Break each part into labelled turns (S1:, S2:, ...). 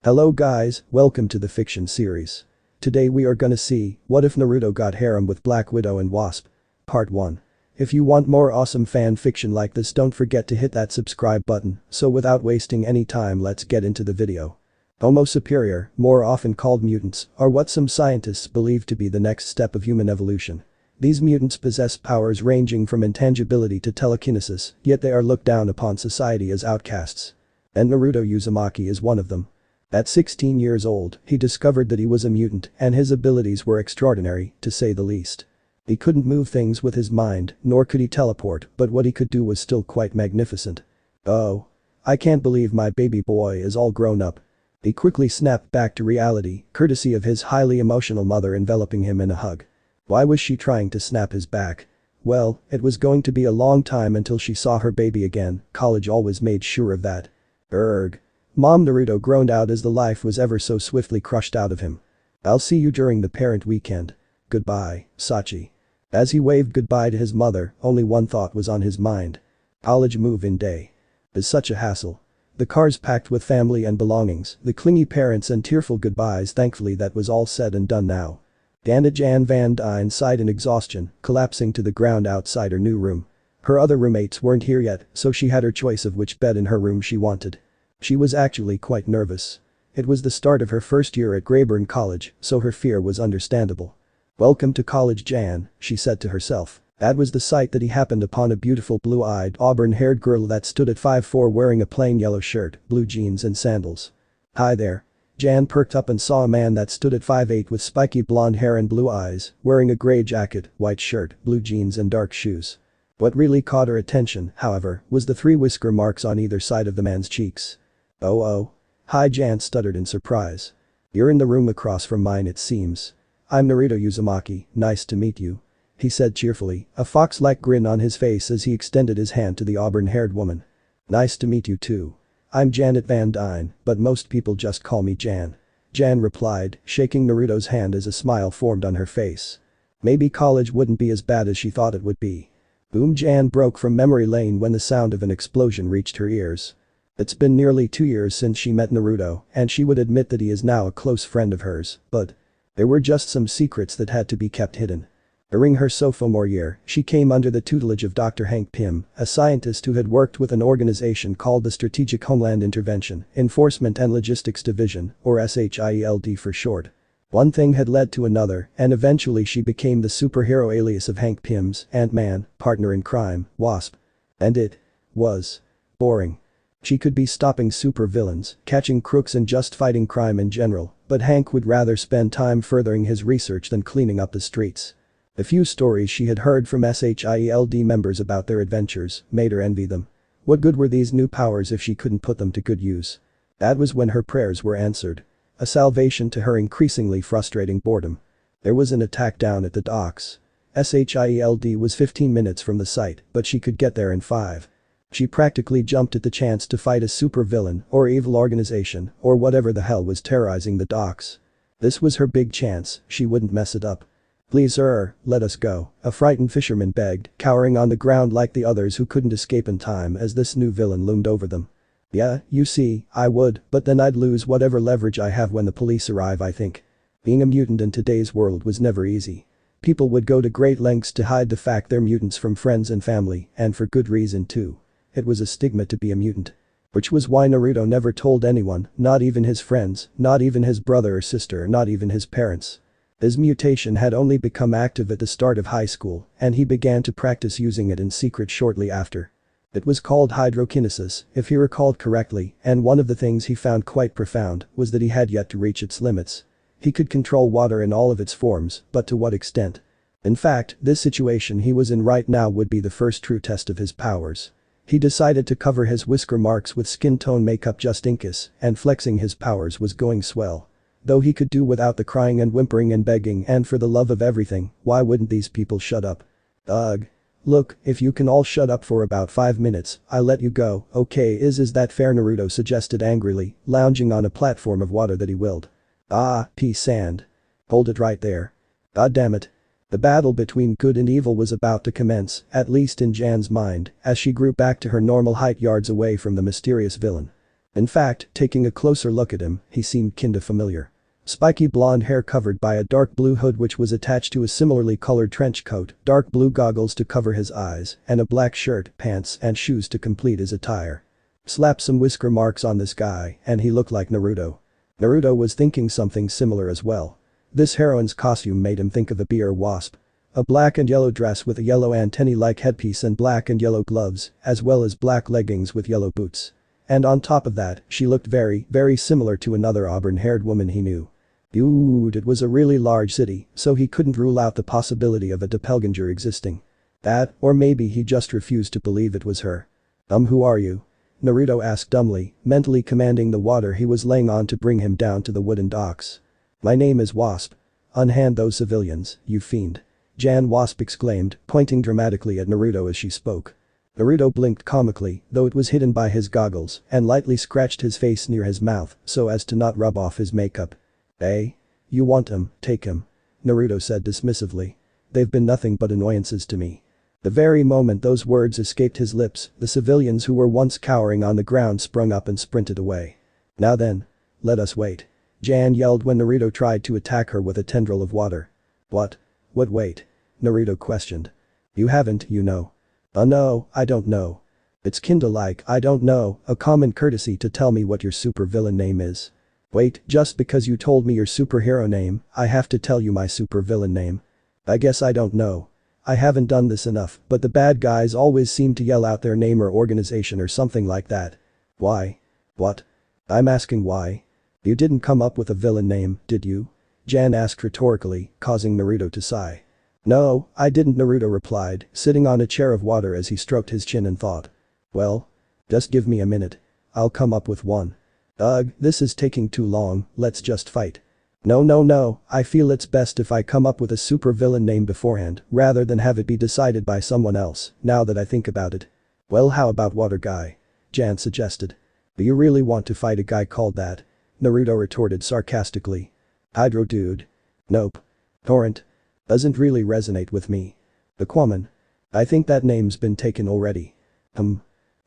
S1: Hello guys, welcome to the fiction series. Today we are gonna see, what if Naruto got harem with Black Widow and Wasp? Part 1. If you want more awesome fan fiction like this, don't forget to hit that subscribe button, so without wasting any time, let's get into the video. Homo superior, more often called mutants, are what some scientists believe to be the next step of human evolution. These mutants possess powers ranging from intangibility to telekinesis, yet they are looked down upon society as outcasts. And Naruto Uzumaki is one of them. At 16 years old, he discovered that he was a mutant and his abilities were extraordinary, to say the least. He couldn't move things with his mind, nor could he teleport, but what he could do was still quite magnificent. Oh. I can't believe my baby boy is all grown up. He quickly snapped back to reality, courtesy of his highly emotional mother enveloping him in a hug. Why was she trying to snap his back? Well, it was going to be a long time until she saw her baby again, college always made sure of that. Erg. Mom, Naruto groaned out as the life was ever so swiftly crushed out of him. I'll see you during the parent weekend. Goodbye, Sachi. As he waved goodbye to his mother, only one thought was on his mind. College move-in day. Is such a hassle. The cars packed with family and belongings, the clingy parents and tearful goodbyes. Thankfully that was all said and done now. Jan Van Dyne sighed in exhaustion, collapsing to the ground outside her new room. Her other roommates weren't here yet, so she had her choice of which bed in her room she wanted. She was actually quite nervous. It was the start of her first year at Greyburn College, so her fear was understandable. Welcome to college, Jan, she said to herself. That was the sight that he happened upon a beautiful blue-eyed, auburn-haired girl that stood at 5'4" wearing a plain yellow shirt, blue jeans and sandals. Hi there. Jan perked up and saw a man that stood at 5'8" with spiky blonde hair and blue eyes, wearing a gray jacket, white shirt, blue jeans and dark shoes. What really caught her attention, however, was the 3 whisker marks on either side of the man's cheeks. Oh. Hi, Jan stuttered in surprise. You're in the room across from mine, it seems. I'm Naruto Uzumaki, nice to meet you. He said cheerfully, a fox-like grin on his face as he extended his hand to the auburn-haired woman. Nice to meet you too. I'm Janet Van Dyne, but most people just call me Jan. Jan replied, shaking Naruto's hand as a smile formed on her face. Maybe college wouldn't be as bad as she thought it would be. Boom! Jan broke from memory lane when the sound of an explosion reached her ears. It's been nearly 2 years since she met Naruto, and she would admit that he is now a close friend of hers, but there were just some secrets that had to be kept hidden. During her sophomore year, she came under the tutelage of Dr. Hank Pym, a scientist who had worked with an organization called the Strategic Homeland Intervention, Enforcement and Logistics Division, or SHIELD for short. One thing had led to another, and eventually she became the superhero alias of Hank Pym's Ant-Man, partner in crime, Wasp. And it was boring. She could be stopping supervillains, catching crooks and just fighting crime in general, but Hank would rather spend time furthering his research than cleaning up the streets. The few stories she had heard from SHIELD members about their adventures made her envy them. What good were these new powers if she couldn't put them to good use? That was when her prayers were answered. A salvation to her increasingly frustrating boredom. There was an attack down at the docks. SHIELD was 15 minutes from the site, but she could get there in 5. She practically jumped at the chance to fight a supervillain or evil organization or whatever the hell was terrorizing the docks. This was her big chance, she wouldn't mess it up. Please let us go, a frightened fisherman begged, cowering on the ground like the others who couldn't escape in time as this new villain loomed over them. Yeah, you see, I would, but then I'd lose whatever leverage I have when the police arrive, I think. Being a mutant in today's world was never easy. People would go to great lengths to hide the fact they're mutants from friends and family, and for good reason too. It was a stigma to be a mutant. Which was why Naruto never told anyone, not even his friends, not even his brother or sister, not even his parents. His mutation had only become active at the start of high school, and he began to practice using it in secret shortly after. It was called hydrokinesis, if he recalled correctly, and one of the things he found quite profound was that he had yet to reach its limits. He could control water in all of its forms, but to what extent? In fact, this situation he was in right now would be the first true test of his powers. He decided to cover his whisker marks with skin tone makeup just in case, and flexing his powers was going swell. Though he could do without the crying and whimpering and begging, and for the love of everything, why wouldn't these people shut up? Ugh. Look, if you can all shut up for about 5 minutes, I'll let you go, okay? Is that fair? Naruto suggested angrily, lounging on a platform of water that he willed. Sand. Hold it right there. God damn it. The battle between good and evil was about to commence, at least in Jan's mind, as she grew back to her normal height yards away from the mysterious villain. In fact, taking a closer look at him, he seemed kinda familiar. Spiky blonde hair covered by a dark blue hood which was attached to a similarly colored trench coat, dark blue goggles to cover his eyes, and a black shirt, pants, and shoes to complete his attire. Slap some whisker marks on this guy, and he looked like Naruto. Naruto was thinking something similar as well. This heroine's costume made him think of a bee or wasp. A black and yellow dress with a yellow antennae-like headpiece and black and yellow gloves, as well as black leggings with yellow boots. And on top of that, she looked very, very similar to another auburn-haired woman he knew. Dude, it was a really large city, so he couldn't rule out the possibility of a doppelganger existing. That, or maybe he just refused to believe it was her. Who are you?" Naruto asked dumbly, mentally commanding the water he was laying on to bring him down to the wooden docks. "My name is Wasp. Unhand those civilians, you fiend." Wasp exclaimed, pointing dramatically at Naruto as she spoke. Naruto blinked comically, though it was hidden by his goggles, and lightly scratched his face near his mouth so as to not rub off his makeup. "Hey? You want him, take him," Naruto said dismissively. "They've been nothing but annoyances to me." The very moment those words escaped his lips, the civilians who were once cowering on the ground sprung up and sprinted away. "Now then. Let us wait," yelled when Naruto tried to attack her with a tendril of water. What wait?" Naruto questioned. "You haven't, you know." No, I don't know. It's kinda like, I don't know, a common courtesy to tell me what your supervillain name is." "Wait, just because you told me your superhero name, I have to tell you my supervillain name? I guess I don't know. I haven't done this enough, but the bad guys always seem to yell out their name or organization or something like that." "Why? What? I'm asking why. You didn't come up with a villain name, did you?" asked rhetorically, causing Naruto to sigh. "No, I didn't," Naruto replied, sitting on a chair of water as he stroked his chin and thought. "Well? Just give me a minute. I'll come up with one." "Ugh, this is taking too long, let's just fight." No, I feel it's best if I come up with a supervillain name beforehand, rather than have it be decided by someone else, now that I think about it." "Well, how about Water Guy?" suggested. "Do you really want to fight a guy called that?" Naruto retorted sarcastically. "Hydro Dude? Nope. Torrent? Doesn't really resonate with me. Aquaman? I think that name's been taken already."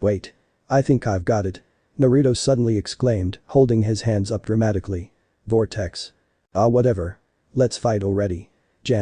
S1: Wait. I think I've got it," Naruto suddenly exclaimed, holding his hands up dramatically. "Vortex. Whatever. Let's fight already,"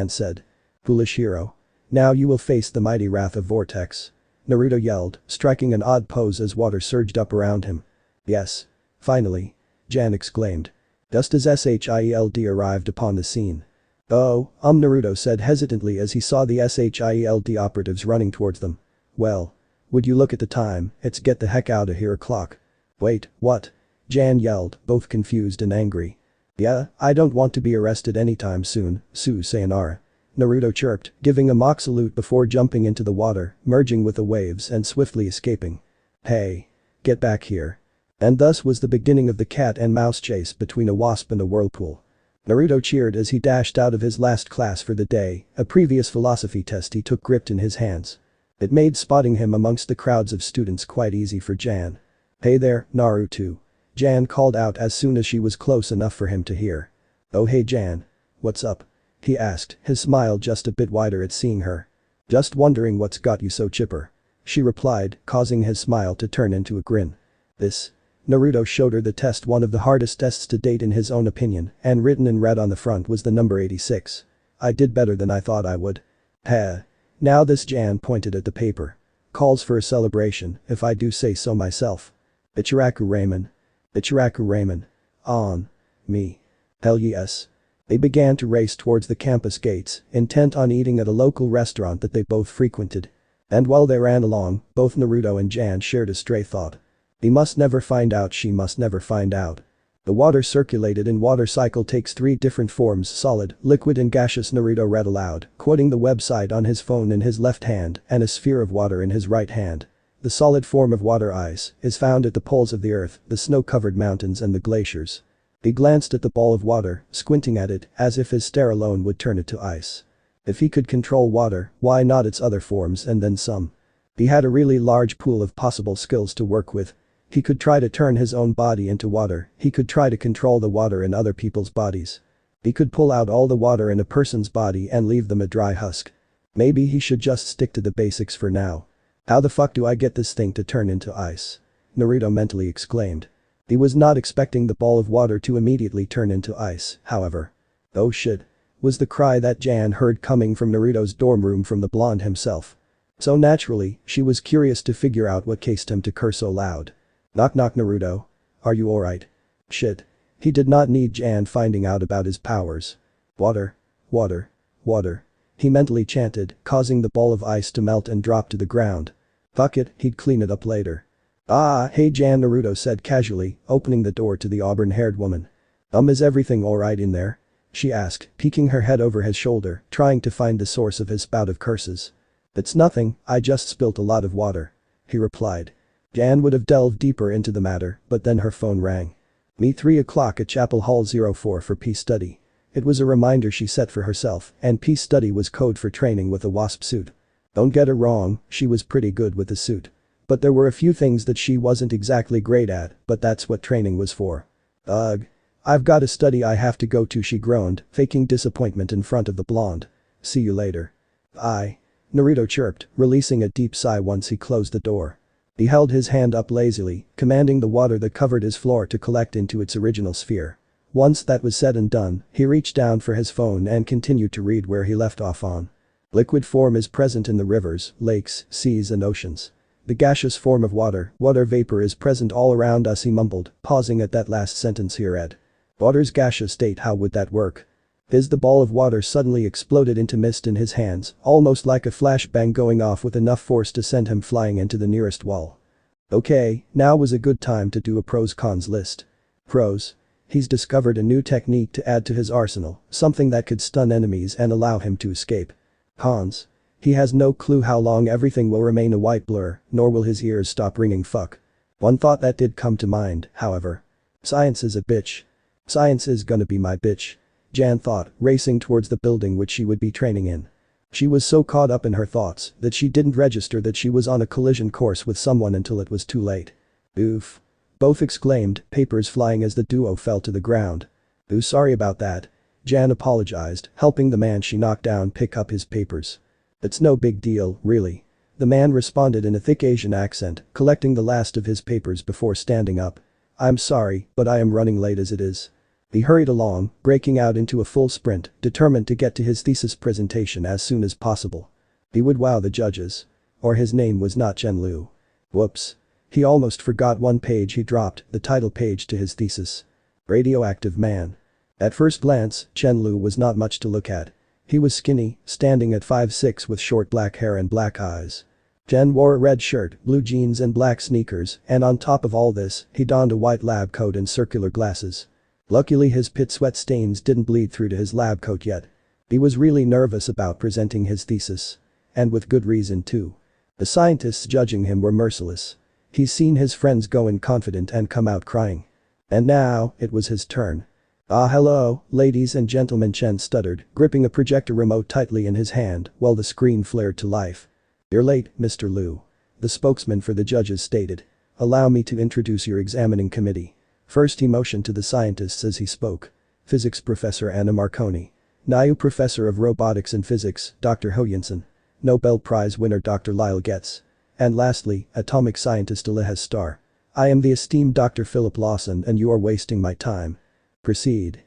S1: said. "Foolish hero. Now you will face the mighty wrath of Vortex," Naruto yelled, striking an odd pose as water surged up around him. "Yes. Finally," exclaimed. Just as Shield arrived upon the scene. "Oh, Naruto said hesitantly as he saw the Shield operatives running towards them. "Well. Would you look at the time, it's get the heck outta here o'clock." "Wait, what?" yelled, both confused and angry. "Yeah, I don't want to be arrested anytime soon, sayonara," Naruto chirped, giving a mock salute before jumping into the water, merging with the waves and swiftly escaping. "Hey. Get back here." And thus was the beginning of the cat and mouse chase between a wasp and a whirlpool. Naruto cheered as he dashed out of his last class for the day, a previous philosophy test he took gripped in his hands. It made spotting him amongst the crowds of students quite easy for Jan. "Hey there, Naruto," called out as soon as she was close enough for him to hear. "Oh hey Jan. What's up?" he asked, his smile just a bit wider at seeing her. "Just wondering what's got you so chipper," she replied, causing his smile to turn into a grin. "This." Naruto showed her the test, one of the hardest tests to date in his own opinion, and written in red on the front was the number 86. "I did better than I thought I would." "Heh. Now this," pointed at the paper. "Calls for a celebration, if I do say so myself. Ichiraku Ramen. On. Me. Hell yes." They began to race towards the campus gates, intent on eating at a local restaurant that they both frequented. And while they ran along, both Naruto and Jan shared a stray thought. He must never find out, she must never find out. The water circulated in water cycle takes 3 different forms: solid, liquid and gaseous. Naruto read aloud, quoting the website on his phone in his left hand and a sphere of water in his right hand. "The solid form of water, ice, is found at the poles of the earth, the snow-covered mountains and the glaciers." He glanced at the ball of water, squinting at it, as if his stare alone would turn it to ice. If he could control water, why not its other forms and then some? He had a really large pool of possible skills to work with. He could try to turn his own body into water, he could try to control the water in other people's bodies. He could pull out all the water in a person's body and leave them a dry husk. Maybe he should just stick to the basics for now. "How the fuck do I get this thing to turn into ice?" Naruto mentally exclaimed. He was not expecting the ball of water to immediately turn into ice, however. "Oh shit," was the cry that Jan heard coming from Naruto's dorm room from the blonde himself. So naturally, she was curious to figure out what caused him to curse so loud. "Knock knock Naruto. Are you alright?" Shit. He did not need Jan finding out about his powers. "Water. Water. Water." He mentally chanted, causing the ball of ice to melt and drop to the ground. Fuck it, he'd clean it up later. "Ah, hey Jan," Naruto said casually, opening the door to the auburn-haired woman. Is everything alright in there?" she asked, peeking her head over his shoulder, trying to find the source of his spout of curses. "It's nothing, I just spilt a lot of water," he replied. Jan would have delved deeper into the matter, but then her phone rang. Me 3 o'clock at Chapel Hall 04 for peace study. It was a reminder she set for herself, and peace study was code for training with a Wasp suit. Don't get her wrong, she was pretty good with the suit. But there were a few things that she wasn't exactly great at, but that's what training was for. "Ugh. I've got a study I have to go to," she groaned, faking disappointment in front of the blonde. "See you later." "Aye." Naruto chirped, releasing a deep sigh once he closed the door. He held his hand up lazily, commanding the water that covered his floor to collect into its original sphere. Once that was said and done, he reached down for his phone and continued to read where he left off on. "Liquid form is present in the rivers, lakes, seas and oceans. The gaseous form of water vapor is present all around us," he mumbled, pausing at that last sentence he read. "Water's gaseous state, how would that work?" The ball of water suddenly exploded into mist in his hands, almost like a flashbang going off with enough force to send him flying into the nearest wall. Okay, now was a good time to do a pros-cons list. Pros. He's discovered a new technique to add to his arsenal, something that could stun enemies and allow him to escape. Cons. He has no clue how long everything will remain a white blur, nor will his ears stop ringing fuck. One thought that did come to mind, however. Science is a bitch. Science is gonna be my bitch. Jan thought, racing towards the building which she would be training in. She was so caught up in her thoughts that she didn't register that she was on a collision course with someone until it was too late. "Oof." Both exclaimed, papers flying as the duo fell to the ground. "Ooh, sorry about that." Jan apologized, helping the man she knocked down pick up his papers. "It's no big deal, really." The man responded in a thick Asian accent, collecting the last of his papers before standing up. "I'm sorry, but I am running late as it is." He hurried along, breaking out into a full sprint, determined to get to his thesis presentation as soon as possible. He would wow the judges. Or his name was not Chen Lu. Whoops. He almost forgot one page he dropped, the title page to his thesis. Radioactive Man. At first glance, Chen Lu was not much to look at. He was skinny, standing at 5'6" with short black hair and black eyes. Chen wore a red shirt, blue jeans and black sneakers, and on top of all this, he donned a white lab coat and circular glasses. Luckily his pit sweat stains didn't bleed through to his lab coat yet. He was really nervous about presenting his thesis. And with good reason too. The scientists judging him were merciless. He's seen his friends go in confident and come out crying. And now, it was his turn. "Ah, hello, ladies and gentlemen," Chen stuttered, gripping a projector remote tightly in his hand while the screen flared to life. "You're late, Mr. Lu." The spokesman for the judges stated. "Allow me to introduce your examining committee." First he motioned to the scientists as he spoke. Physics Professor Anna Marconi. Nayu Professor of Robotics and Physics, Dr. Ho Yinsen. Nobel Prize winner Dr. Lyle Getz. And lastly, atomic scientist Elias Starr. "I am the esteemed Dr. Philip Lawson and you are wasting my time. Proceed."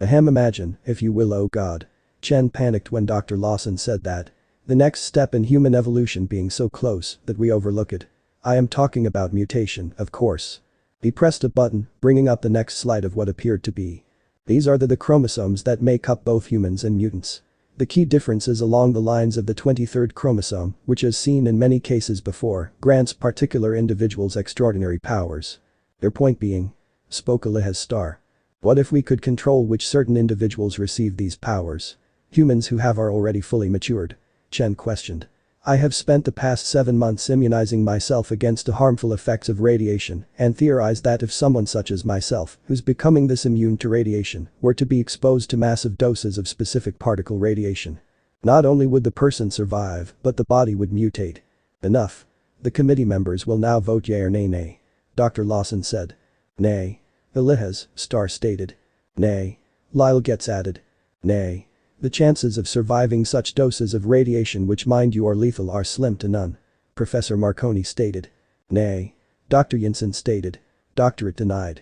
S1: Ahem, imagine, if you will, oh god. Chen panicked when Dr. Lawson said that. The next step in human evolution being so close that we overlook it. I am talking about mutation, of course. He pressed a button, bringing up the next slide of what appeared to be. These are the chromosomes that make up both humans and mutants. The key difference is along the lines of the 23rd chromosome, which as seen in many cases before, grants particular individuals extraordinary powers. Their point being. Spoke Elias Starr. What if we could control which certain individuals receive these powers? Humans who are already fully matured? Chen questioned. I have spent the past 7 months immunizing myself against the harmful effects of radiation and theorized that if someone such as myself, who's becoming this immune to radiation, were to be exposed to massive doses of specific particle radiation. Not only would the person survive, but the body would mutate. Enough. The committee members will now vote yea or nay. Dr. Lawson said. Nay. Elias, Starr stated. Nay. Lyle Getz added. Nay. The chances of surviving such doses of radiation which mind you are lethal are slim to none. Professor Marconi stated. Nay. Dr. Yinsen stated. Doctorate denied.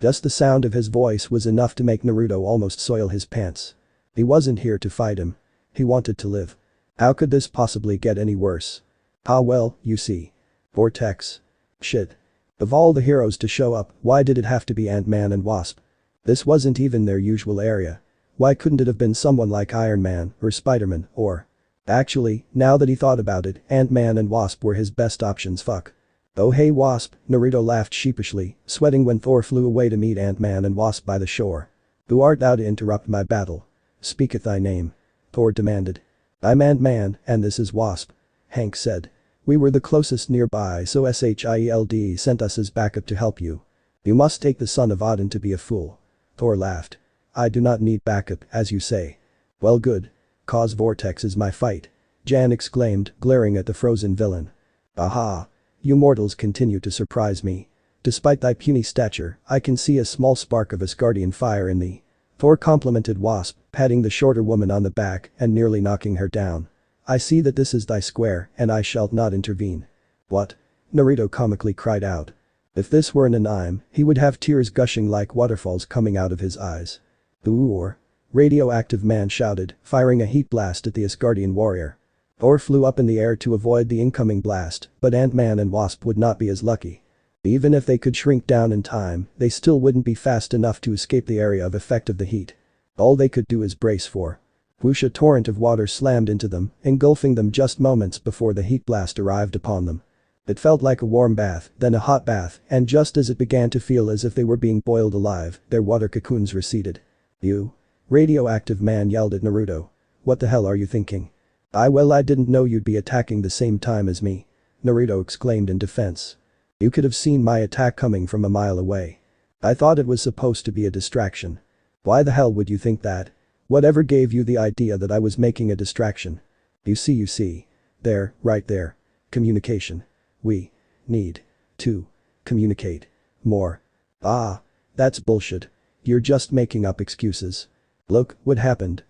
S1: Just the sound of his voice was enough to make Naruto almost soil his pants. He wasn't here to fight him. He wanted to live. How could this possibly get any worse? Ah well, you see. Vortex. Shit. Of all the heroes to show up, why did it have to be Ant-Man and Wasp? This wasn't even their usual area. Why couldn't it have been someone like Iron Man or Spider-Man or… Actually, now that he thought about it, Ant-Man and Wasp were his best options. Fuck. Oh hey Wasp, Naruto laughed sheepishly, sweating when Thor flew away to meet Ant-Man and Wasp by the shore. Who art thou to interrupt my battle? Speaketh thy name. Thor demanded. I'm Ant-Man, and this is Wasp. Hank said. We were the closest nearby, so SHIELD sent us as backup to help you. You must take the son of Odin to be a fool. Thor laughed. I do not need backup, as you say. Well good. Cause Vortex is my fight. Jan exclaimed, glaring at the frozen villain. Aha. You mortals continue to surprise me. Despite thy puny stature, I can see a small spark of Asgardian fire in thee. Thor complimented Wasp, patting the shorter woman on the back and nearly knocking her down. I see that this is thy square, and I shall not intervene. What? Naruto comically cried out. If this were an anime, he would have tears gushing like waterfalls coming out of his eyes. Ooh. Radioactive Man shouted, firing a heat blast at the Asgardian warrior. Thor flew up in the air to avoid the incoming blast, but Ant-Man and Wasp would not be as lucky. Even if they could shrink down in time, they still wouldn't be fast enough to escape the area of effect of the heat. All they could do is brace for. Whoosh, a torrent of water slammed into them, engulfing them just moments before the heat blast arrived upon them. It felt like a warm bath, then a hot bath, and just as it began to feel as if they were being boiled alive, their water cocoons receded. You? Radioactive Man yelled at Naruto. What the hell are you thinking? Well, I didn't know you'd be attacking the same time as me. Naruto exclaimed in defense. You could have seen my attack coming from a mile away. I thought it was supposed to be a distraction. Why the hell would you think that? Whatever gave you the idea that I was making a distraction? You see. There, right there. Communication. We need to communicate more. Ah. That's bullshit. You're just making up excuses. Look, what happened.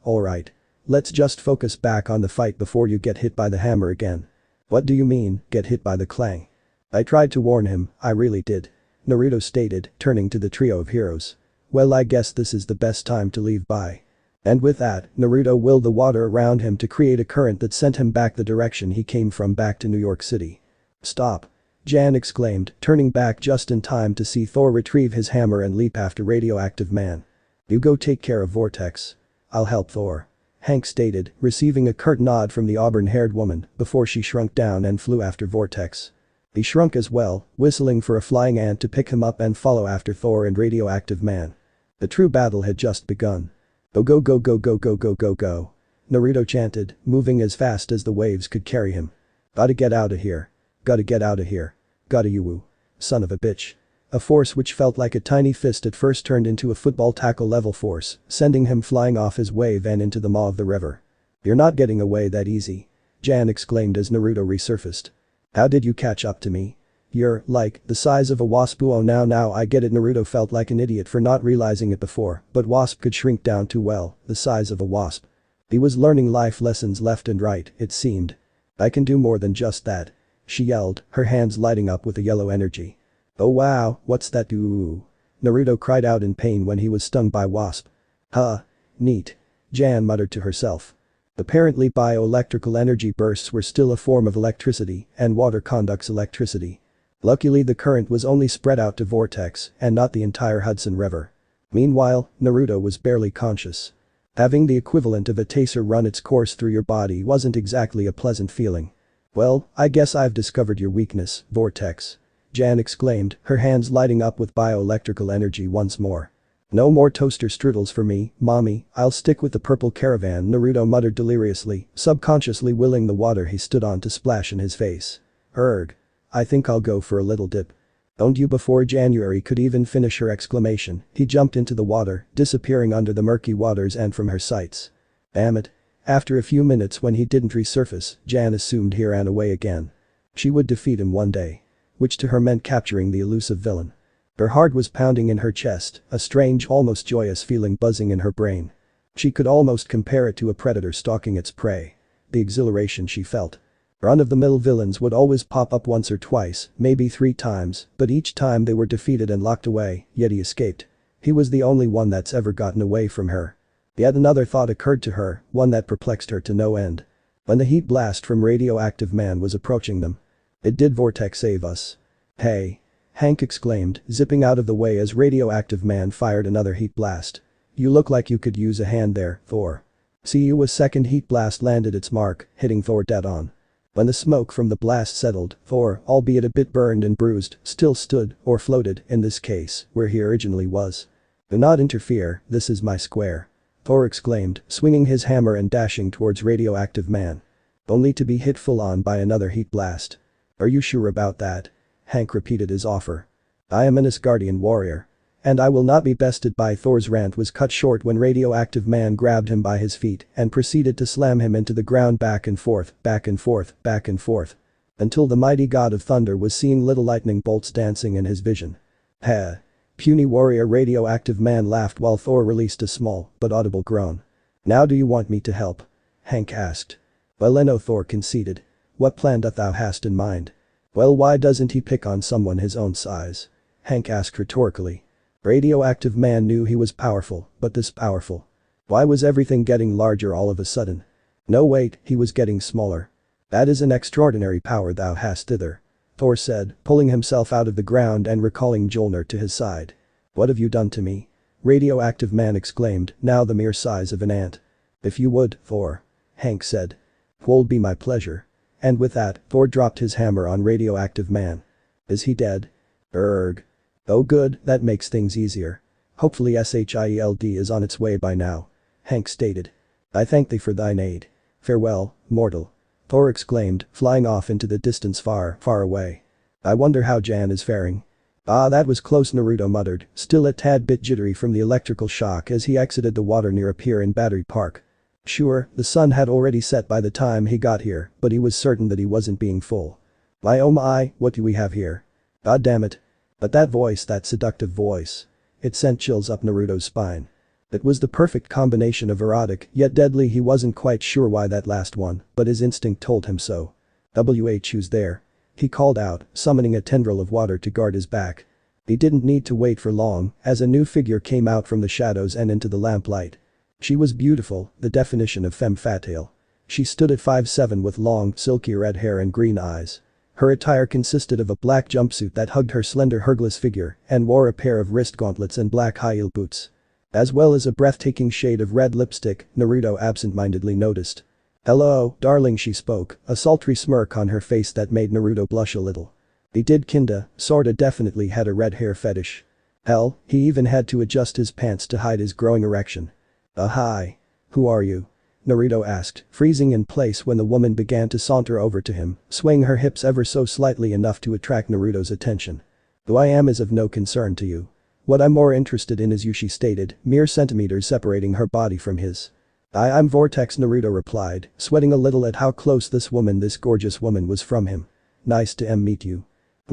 S1: Alright. Let's just focus back on the fight before you get hit by the hammer again. What do you mean, get hit by the clang? I tried to warn him, I really did. Naruto stated, turning to the trio of heroes. Well, I guess this is the best time to leave by. And with that, Naruto willed the water around him to create a current that sent him back the direction he came from, back to New York City. Stop. Jan exclaimed, turning back just in time to see Thor retrieve his hammer and leap after Radioactive Man. You go take care of Vortex. I'll help Thor. Hank stated, receiving a curt nod from the auburn-haired woman before she shrunk down and flew after Vortex. He shrunk as well, whistling for a flying ant to pick him up and follow after Thor and Radioactive Man. The true battle had just begun. Go. Naruto chanted, moving as fast as the waves could carry him. Gotta get out of here. Gotta you. Son of a bitch. A force which felt like a tiny fist at first turned into a football tackle level force, sending him flying off his wave and into the maw of the river. You're not getting away that easy. Jan exclaimed as Naruto resurfaced. How did you catch up to me? You're, like, the size of a wasp. Oh now I get it. Naruto felt like an idiot for not realizing it before, but Wasp could shrink down too well, the size of a wasp. He was learning life lessons left and right, it seemed. I can do more than just that. She yelled, her hands lighting up with a yellow energy. Oh wow, what's that? Ooh. Naruto cried out in pain when he was stung by Wasp. Huh. Neat. Jan muttered to herself. Apparently bioelectrical energy bursts were still a form of electricity, and water conducts electricity. Luckily the current was only spread out to Vortex and not the entire Hudson River. Meanwhile, Naruto was barely conscious. Having the equivalent of a taser run its course through your body wasn't exactly a pleasant feeling. Well, I guess I've discovered your weakness, Vortex. Jan exclaimed, her hands lighting up with bioelectrical energy once more. No more toaster strudels for me, mommy, I'll stick with the purple caravan. Naruto muttered deliriously, subconsciously willing the water he stood on to splash in his face. Erg. I think I'll go for a little dip. Don't you? Before January could even finish her exclamation, he jumped into the water, disappearing under the murky waters and from her sights. Damn it. After a few minutes when he didn't resurface, Jan assumed he ran away again. She would defeat him one day. Which to her meant capturing the elusive villain. Her heart was pounding in her chest, a strange, almost joyous feeling buzzing in her brain. She could almost compare it to a predator stalking its prey. The exhilaration she felt. Run-of-the-mill villains would always pop up once or twice, maybe 3 times, but each time they were defeated and locked away, yet he escaped. He was the only one that's ever gotten away from her. Yet another thought occurred to her, one that perplexed her to no end. When the heat blast from Radioactive Man was approaching them. It did Vortex save us? Hey! Hank exclaimed, zipping out of the way as Radioactive Man fired another heat blast. You look like you could use a hand there, Thor. CU's second heat blast landed its mark, hitting Thor dead on. When the smoke from the blast settled, Thor, albeit a bit burned and bruised, still stood, or floated, in this case, where he originally was. Do not interfere, this is my square. Thor exclaimed, swinging his hammer and dashing towards Radioactive Man. Only to be hit full on by another heat blast. Are you sure about that? Hank repeated his offer. I am an Asgardian warrior. And I will not be bested. By Thor's rant was cut short when Radioactive Man grabbed him by his feet and proceeded to slam him into the ground back and forth, back and forth, back and forth. Until the mighty god of thunder was seeing little lightning bolts dancing in his vision. Heh. Puny warrior Radioactive Man laughed while Thor released a small, but audible groan. Now do you want me to help? Hank asked. Well no, Thor conceded. What plan doth thou hast in mind? Well, why doesn't he pick on someone his own size? Hank asked rhetorically. Radioactive Man knew he was powerful, but this powerful. Why was everything getting larger all of a sudden? No wait, he was getting smaller. That is an extraordinary power thou hast thither. Thor said, pulling himself out of the ground and recalling Mjolnir to his side. What have you done to me? Radioactive Man exclaimed, now the mere size of an ant. If you would, Thor. Hank said. 'Twould be my pleasure. And with that, Thor dropped his hammer on Radioactive Man. Is he dead? Erg. Oh good, that makes things easier. Hopefully Shield is on its way by now. Hank stated. I thank thee for thine aid. Farewell, mortal. Thor exclaimed, flying off into the distance far, far away. I wonder how Jan is faring. Ah, that was close, Naruto muttered, still a tad bit jittery from the electrical shock as he exited the water near a pier in Battery Park. Sure, the sun had already set by the time he got here, but he was certain that he wasn't being fooled. My oh my, what do we have here? God damn it. But that voice, that seductive voice. It sent chills up Naruto's spine. It was the perfect combination of erotic yet deadly. He wasn't quite sure why that last one, but his instinct told him so. Who's there? He called out, summoning a tendril of water to guard his back. He didn't need to wait for long, as a new figure came out from the shadows and into the lamplight. She was beautiful, the definition of femme fatale. She stood at 5'7" with long, silky red hair and green eyes. Her attire consisted of a black jumpsuit that hugged her slender hergless figure and wore a pair of wrist gauntlets and black high-heel boots. As well as a breathtaking shade of red lipstick, Naruto absent-mindedly noticed. Hello, darling, she spoke, a sultry smirk on her face that made Naruto blush a little. He did kinda, sorta definitely had a red hair fetish. Hell, he even had to adjust his pants to hide his growing erection. Hi. Who are you? Naruto asked, freezing in place when the woman began to saunter over to him, swaying her hips ever so slightly enough to attract Naruto's attention. Who I am is of no concern to you. What I'm more interested in is you, she stated, mere centimeters separating her body from his. I'm Vortex, Naruto replied, sweating a little at how close this gorgeous woman was from him. Nice to meet you.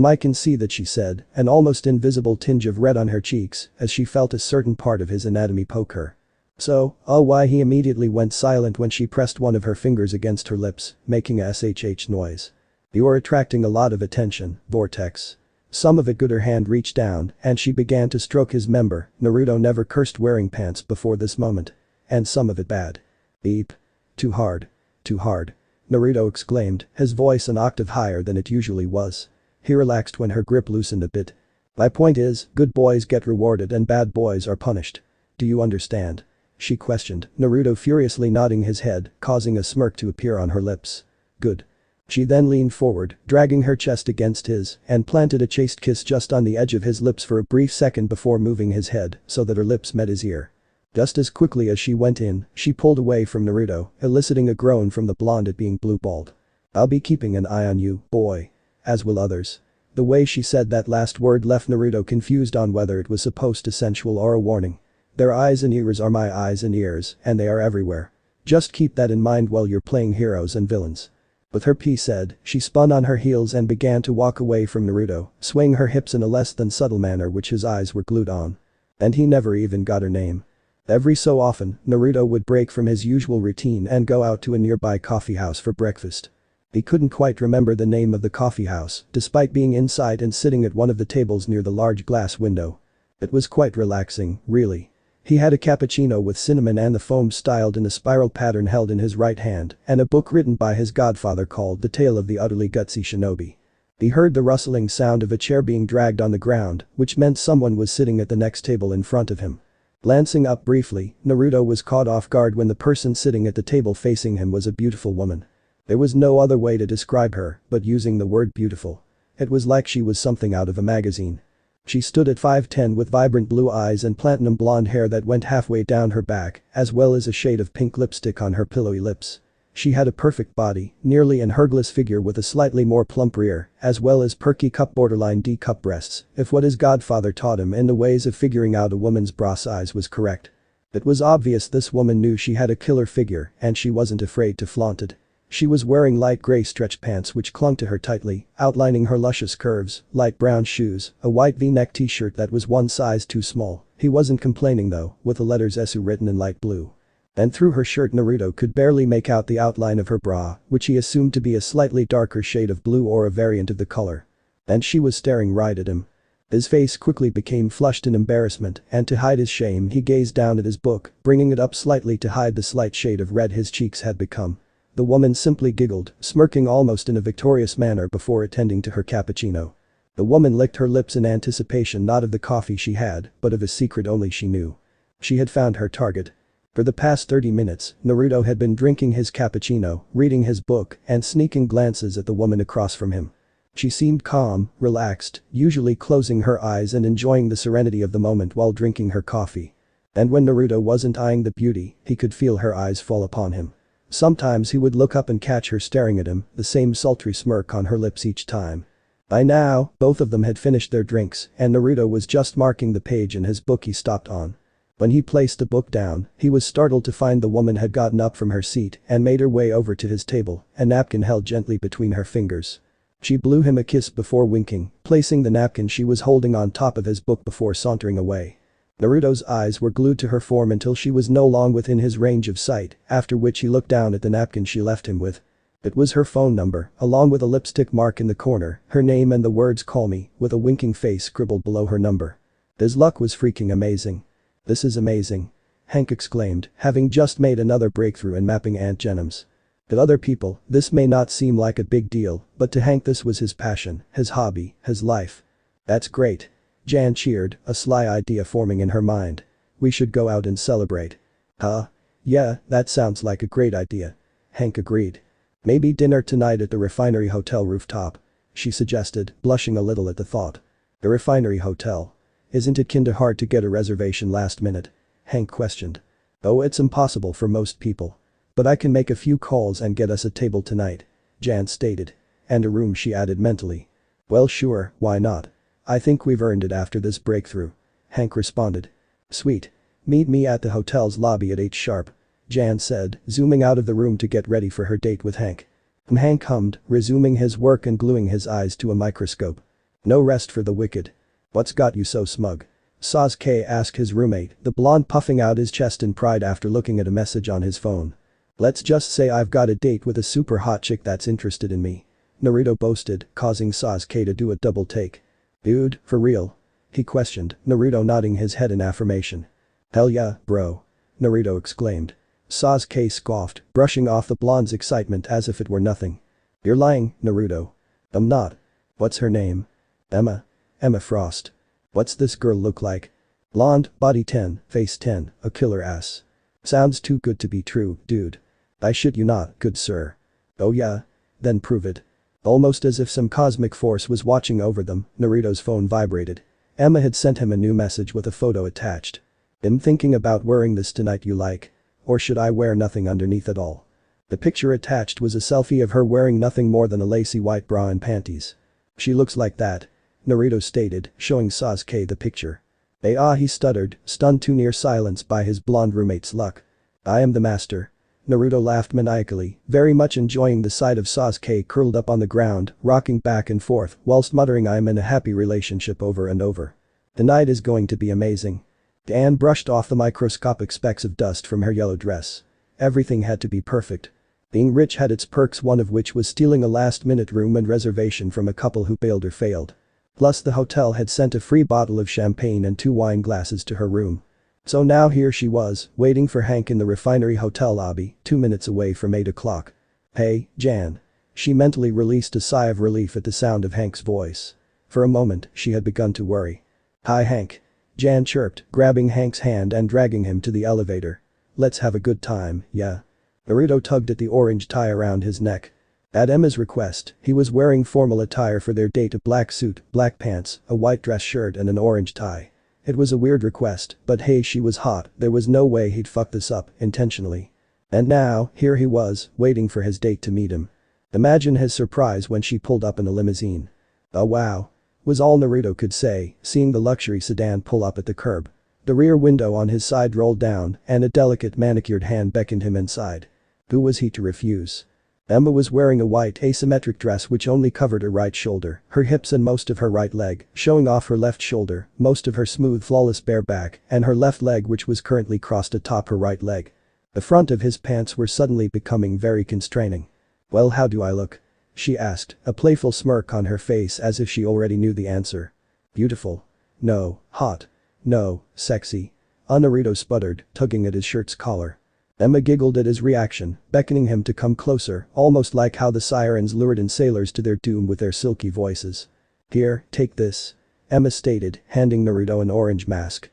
S1: I can see that, she said, an almost invisible tinge of red on her cheeks as she felt a certain part of his anatomy poke her. So, why he immediately went silent when she pressed one of her fingers against her lips, making a SHH noise. You're attracting a lot of attention, Vortex. Some of it good. Her hand reached down and she began to stroke his member. Naruto never cursed wearing pants before this moment. And some of it bad. Beep. Too hard. Too hard. Naruto exclaimed, his voice an octave higher than it usually was. He relaxed when her grip loosened a bit. My point is, good boys get rewarded and bad boys are punished. Do you understand? She questioned, Naruto furiously nodding his head, causing a smirk to appear on her lips. Good. She then leaned forward, dragging her chest against his, and planted a chaste kiss just on the edge of his lips for a brief second before moving his head so that her lips met his ear. Just as quickly as she went in, she pulled away from Naruto, eliciting a groan from the blonde at being blue-balled. I'll be keeping an eye on you, boy. As will others. The way she said that last word left Naruto confused on whether it was supposed to sensual or a warning. Their eyes and ears are my eyes and ears, and they are everywhere. Just keep that in mind while you're playing heroes and villains. With her piece said, she spun on her heels and began to walk away from Naruto, swaying her hips in a less than subtle manner which his eyes were glued on. And he never even got her name. Every so often, Naruto would break from his usual routine and go out to a nearby coffee house for breakfast. He couldn't quite remember the name of the coffee house, despite being inside and sitting at one of the tables near the large glass window. It was quite relaxing, really. He had a cappuccino with cinnamon and the foam styled in a spiral pattern held in his right hand, and a book written by his godfather called The Tale of the Utterly Gutsy Shinobi. He heard the rustling sound of a chair being dragged on the ground, which meant someone was sitting at the next table in front of him. Glancing up briefly, Naruto was caught off guard when the person sitting at the table facing him was a beautiful woman. There was no other way to describe her but using the word beautiful. It was like she was something out of a magazine. She stood at 5'10" with vibrant blue eyes and platinum blonde hair that went halfway down her back, as well as a shade of pink lipstick on her pillowy lips. She had a perfect body, nearly an Hercules figure with a slightly more plump rear, as well as perky cup borderline D-cup breasts, if what his godfather taught him in the ways of figuring out a woman's bra size was correct. It was obvious this woman knew she had a killer figure and she wasn't afraid to flaunt it. She was wearing light gray stretch pants which clung to her tightly, outlining her luscious curves, light brown shoes, a white V-neck t-shirt that was one size too small. He wasn't complaining though, with the letters SU written in light blue. And through her shirt Naruto could barely make out the outline of her bra, which he assumed to be a slightly darker shade of blue or a variant of the color. And she was staring right at him. His face quickly became flushed in embarrassment, and to hide his shame he gazed down at his book, bringing it up slightly to hide the slight shade of red his cheeks had become. The woman simply giggled, smirking almost in a victorious manner before attending to her cappuccino. The woman licked her lips in anticipation not of the coffee she had, but of a secret only she knew. She had found her target. For the past 30 minutes, Naruto had been drinking his cappuccino, reading his book, and sneaking glances at the woman across from him. She seemed calm, relaxed, usually closing her eyes and enjoying the serenity of the moment while drinking her coffee. And when Naruto wasn't eyeing the beauty, he could feel her eyes fall upon him. Sometimes he would look up and catch her staring at him, the same sultry smirk on her lips each time. By now, both of them had finished their drinks, and Naruto was just marking the page in his book he stopped on. When he placed the book down, he was startled to find the woman had gotten up from her seat and made her way over to his table, a napkin held gently between her fingers. She blew him a kiss before winking, placing the napkin she was holding on top of his book before sauntering away. Naruto's eyes were glued to her form until she was no longer within his range of sight, after which he looked down at the napkin she left him with. It was her phone number, along with a lipstick mark in the corner, her name and the words "call me," with a winking face scribbled below her number. His luck was freaking amazing. "This is amazing," Hank exclaimed, having just made another breakthrough in mapping ant genomes. To other people, this may not seem like a big deal, but to Hank this was his passion, his hobby, his life. "That's great," Jan cheered, a sly idea forming in her mind. "We should go out and celebrate." "Huh? Yeah, that sounds like a great idea," Hank agreed. "Maybe dinner tonight at the Refinery Hotel rooftop," she suggested, blushing a little at the thought. "The Refinery Hotel? Isn't it kinda hard to get a reservation last minute?" Hank questioned. "Oh, it's impossible for most people. But I can make a few calls and get us a table tonight," Jan stated. "And a room," she added mentally. "Well sure, why not? I think we've earned it after this breakthrough," Hank responded. "Sweet. Meet me at the hotel's lobby at 8 sharp," Jan said, zooming out of the room to get ready for her date with Hank. Hank hummed, resuming his work and gluing his eyes to a microscope. "No rest for the wicked. What's got you so smug?" Sasuke asked his roommate, the blonde puffing out his chest in pride after looking at a message on his phone. "Let's just say I've got a date with a super hot chick that's interested in me," Naruto boasted, causing Sasuke to do a double take. "Dude, for real?" he questioned, Naruto nodding his head in affirmation. "Hell yeah, bro," Naruto exclaimed. Sasuke scoffed, brushing off the blonde's excitement as if it were nothing. "You're lying, Naruto." "I'm not." "What's her name?" "Emma. Emma Frost." "What's this girl look like?" "Blonde, body 10, face 10, a killer ass." "Sounds too good to be true, dude." "I shit you not, good sir." "Oh yeah? Then prove it." Almost as if some cosmic force was watching over them, Naruto's phone vibrated. Emma had sent him a new message with a photo attached. "I'm thinking about wearing this tonight, you like? Or should I wear nothing underneath at all?" The picture attached was a selfie of her wearing nothing more than a lacy white bra and panties. "She looks like that," Naruto stated, showing Sasuke the picture. He stuttered, stunned to near silence by his blonde roommate's luck. "I am the master." Naruto laughed maniacally, very much enjoying the sight of Sasuke curled up on the ground, rocking back and forth whilst muttering "I'm in a happy relationship" over and over. "Tonight is going to be amazing." Anne brushed off the microscopic specks of dust from her yellow dress. Everything had to be perfect. Being rich had its perks, one of which was stealing a last-minute room and reservation from a couple who bailed or failed. Plus the hotel had sent a free bottle of champagne and 2 wine glasses to her room. So now here she was, waiting for Hank in the Refinery Hotel lobby, 2 minutes away from 8 o'clock. "Hey, Jan." She mentally released a sigh of relief at the sound of Hank's voice. For a moment, she had begun to worry. "Hi Hank." Jan chirped, grabbing Hank's hand and dragging him to the elevator. "Let's have a good time, yeah?" Naruto tugged at the orange tie around his neck. At Emma's request, he was wearing formal attire for their date: a black suit, black pants, a white dress shirt and an orange tie. It was a weird request, but hey, she was hot, there was no way he'd fuck this up, intentionally. And now, here he was, waiting for his date to meet him. Imagine his surprise when she pulled up in a limousine. "Oh wow," was all Naruto could say, seeing the luxury sedan pull up at the curb. The rear window on his side rolled down, and a delicate manicured hand beckoned him inside. Who was he to refuse? Emma was wearing a white asymmetric dress which only covered her right shoulder, her hips and most of her right leg, showing off her left shoulder, most of her smooth flawless bare back, and her left leg which was currently crossed atop her right leg. The front of his pants were suddenly becoming very constraining. "Well, how do I look?" she asked, a playful smirk on her face as if she already knew the answer. "Beautiful. No, hot. No, sexy." Naruto sputtered, tugging at his shirt's collar. Emma giggled at his reaction, beckoning him to come closer, almost like how the sirens lured in sailors to their doom with their silky voices. "Here, take this," Emma stated, handing Naruto an orange mask.